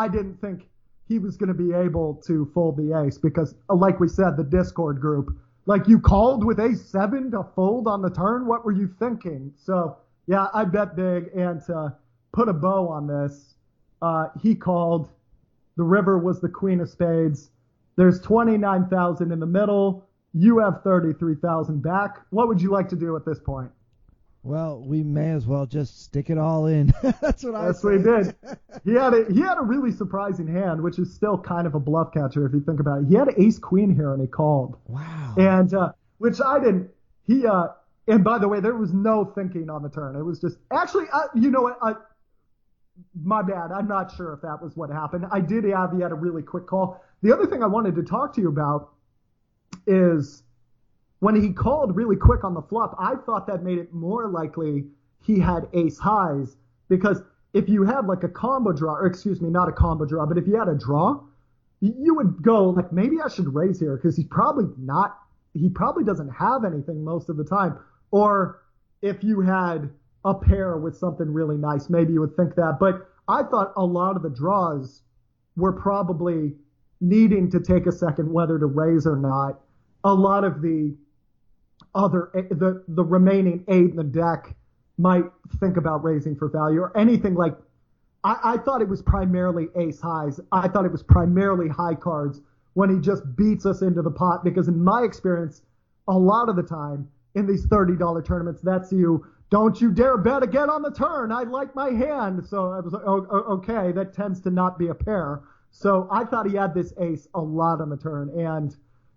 didn't think he was going to be able to fold the ace because, like we said, the Discord group, like you called with ace-7 to fold on the turn? What were you thinking? So, yeah, I bet big, and to put a bow on this, he called. The river was the queen of spades. There's 29,000 in the middle. You have 33,000 back. What would you like to do at this point? Well, we may as well just stick it all in. That's what we did. He had a really surprising hand, which is still kind of a bluff catcher if you think about it. He had ace queen here and he called. Wow. And which I didn't. And by the way, there was no thinking on the turn. It was just actually, you know what? My bad. I'm not sure if that was what happened. He had a really quick call. The other thing I wanted to talk to you about is when he called really quick on the flop, I thought that made it more likely he had ace highs, because if you had like a combo draw, or excuse me, not a combo draw, but if you had a draw, you would go like, maybe I should raise here because he probably doesn't have anything most of the time. Or if you had a pair with something really nice, maybe you would think that. But I thought a lot of the draws were probably needing to take a second whether to raise or not. A lot of the remaining 8 in the deck might think about raising for value or anything like. I thought it was primarily ace highs. I thought it was primarily high cards when he just beats us into the pot, because in my experience, a lot of the time in these $30 tournaments, that's you. Don't you dare bet again on the turn. I like my hand. So I was like, oh, okay, that tends to not be a pair. So I thought he had this ace a lot on the turn. And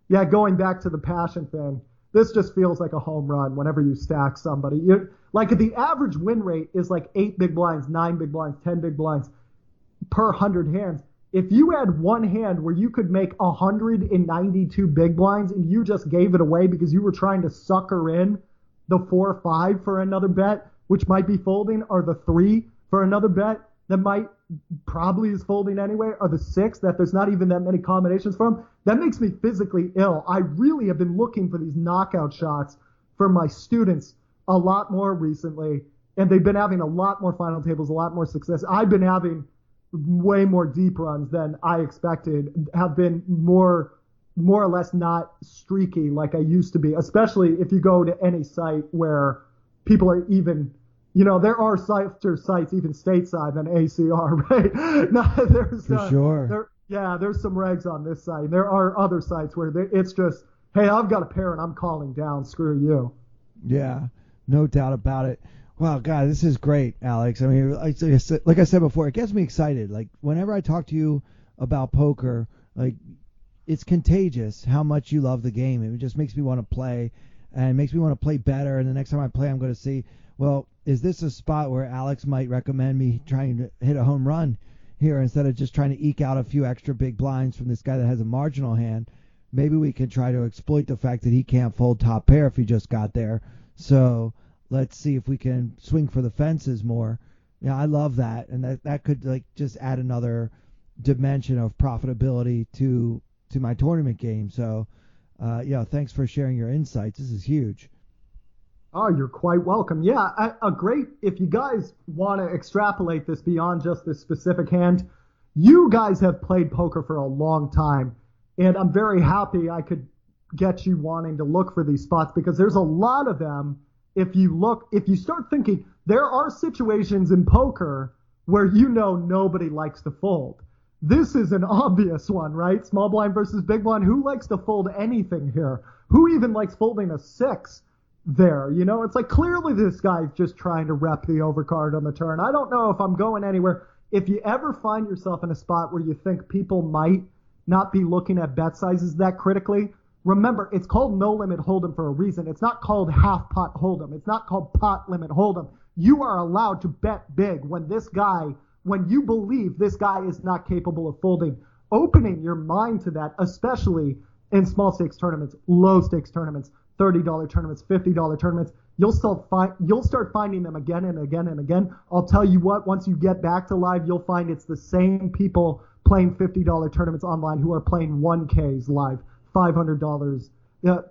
yeah, going back to the passion thing, this just feels like a home run whenever you stack somebody. Like the average win rate is like 8 big blinds, 9 big blinds, 10 big blinds per 100 hands. If you had one hand where you could make 192 big blinds and you just gave it away because you were trying to sucker in the 4 or 5 for another bet, which might be folding, or the 3 for another bet that might probably is folding anyway, or the 6 that there's not even that many combinations from, that makes me physically ill. I really have been looking for these knockout shots for my students a lot more recently, and they've been having a lot more final tables, a lot more success. I've been having way more deep runs than I expected, have been more or less not streaky like I used to be, especially if you go to any site where people are even, there are sites even stateside than ACR, right? No, there's for sure. There's some regs on this site. There are other sites where it's just, hey, I've got a pair and I'm calling down, screw you. Yeah, no doubt about it. Wow, God, this is great, Alex. I mean, like I said before, it gets me excited. Like, whenever I talk to you about poker, like, it's contagious how much you love the game. It just makes me want to play, and makes me want to play better. And the next time I play, I'm going to see, well, is this a spot where Alex might recommend me trying to hit a home run here instead of just trying to eke out a few extra big blinds from this guy that has a marginal hand? Maybe we can try to exploit the fact that he can't fold top pair if he just got there. So let's see if we can swing for the fences more. Yeah, I love that, and that could like just add another dimension of profitability to my tournament game. So, thanks for sharing your insights. This is huge. Oh, you're quite welcome. Yeah, if you guys want to extrapolate this beyond just this specific hand, you guys have played poker for a long time, and I'm very happy I could get you wanting to look for these spots, because there's a lot of them. If you start thinking, there are situations in poker where nobody likes to fold. This is an obvious one, right? Small blind versus big blind. Who likes to fold anything here? Who even likes folding a 6 there? It's like clearly this guy's just trying to rep the overcard on the turn. I don't know if I'm going anywhere. If you ever find yourself in a spot where you think people might not be looking at bet sizes that critically, Remember, it's called no limit hold'em for a reason. It's not called half pot hold'em. It's not called pot limit hold'em. You are allowed to bet big when you believe this guy is not capable of folding. Opening your mind to that, especially in small stakes tournaments, low stakes tournaments, $30 tournaments, $50 tournaments, you'll start finding them again and again and again. I'll tell you what, once you get back to live, you'll find it's the same people playing $50 tournaments online who are playing 1Ks live, $500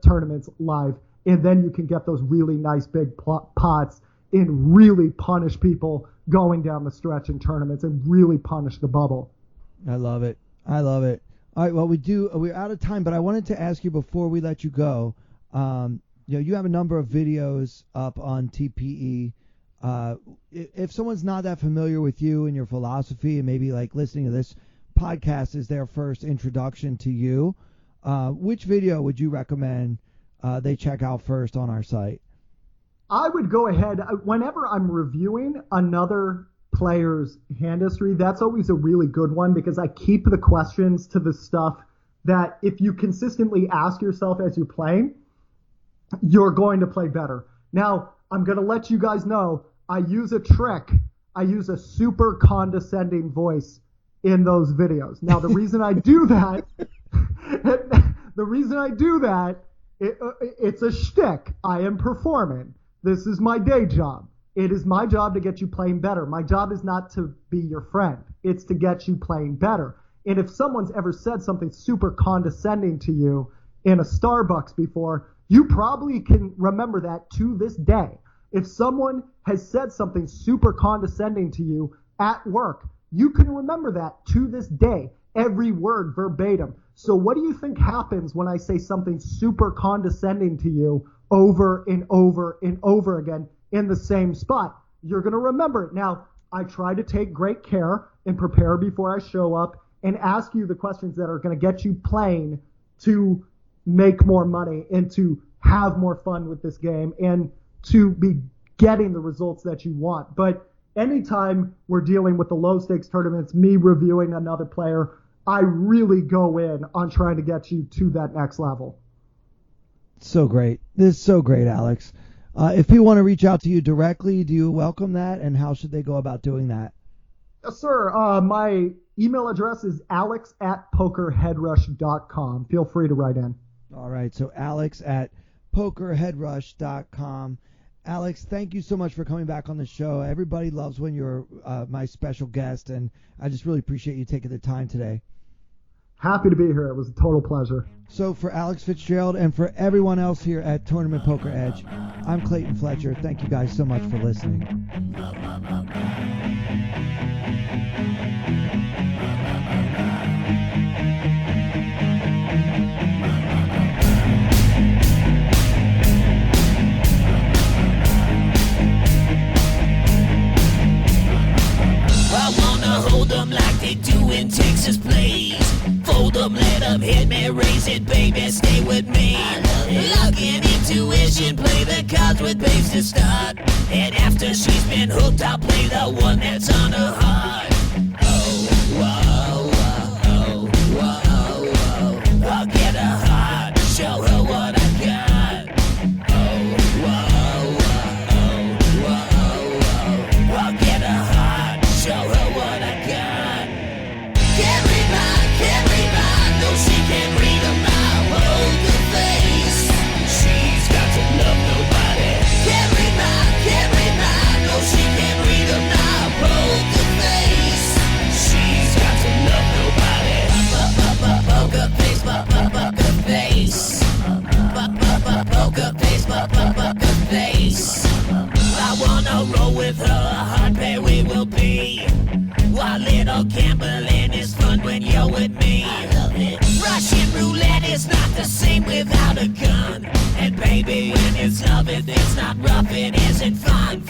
tournaments live, and then you can get those really nice big pots and really punish people going down the stretch in tournaments and really punish the bubble. I love it. All right, well, we're out of time, but I wanted to ask you before we let you go, you have a number of videos up on TPE. If someone's not that familiar with you and your philosophy and maybe like listening to this podcast is their first introduction to you, which video would you recommend they check out first on our site? I would go ahead, whenever I'm reviewing another player's hand history, that's always a really good one because I keep the questions to the stuff that if you consistently ask yourself as you're playing, you're going to play better. Now, I'm going to let you guys know, I use a trick. I use a super condescending voice in those videos. Now, the reason I do that, it's a shtick. I am performing. This is my day job. It is my job to get you playing better. My job is not to be your friend. It's to get you playing better. And if someone's ever said something super condescending to you in a Starbucks before, you probably can remember that to this day. If someone has said something super condescending to you at work, you can remember that to this day, every word verbatim. So what do you think happens when I say something super condescending to you over and over and over again in the same spot? You're going to remember it. Now, I try to take great care and prepare before I show up and ask you the questions that are going to get you playing to make more money and to have more fun with this game and to be getting the results that you want. But anytime we're dealing with the low stakes tournaments, me reviewing another player, I really go in on trying to get you to that next level. So great. This is so great, Alex. If people want to reach out to you directly, do you welcome that? And how should they go about doing that? Yes, sir. My email address is alex@pokerheadrush.com. Feel free to write in. All right. So alex@pokerheadrush.com. Alex, thank you so much for coming back on the show. Everybody loves when you're my special guest, and I just really appreciate you taking the time today. Happy to be here. It was a total pleasure. So for Alex Fitzgerald and for everyone else here at Tournament Poker Edge, I'm Clayton Fletcher. Thank you guys so much for listening. I wanna hold them like they do in Texas plays. Fold them, let them hit me, raise it, baby, stay with me. Luck and intuition, play the cards with babes to start. And after she's been hooked, I'll play the one that's on her heart. Oh, whoa, whoa, whoa, whoa. I'll get her heart, show her what I got. Oh, whoa, whoa, whoa, whoa. I'll get her heart, show her what I got. Can't read mine, no she can't read a mile. Poker face, she's got to love nobody. Can't read mine, no she can't read a mile. Poker face, she's got to love nobody. Poker face, poker face. Poker face, poker face. I wanna roll with her, a hard pair we will be. While little gambling is fun when you're with me. I love it. Russian roulette is not the same without a gun. And baby, when it's love, it's not rough, it isn't fun.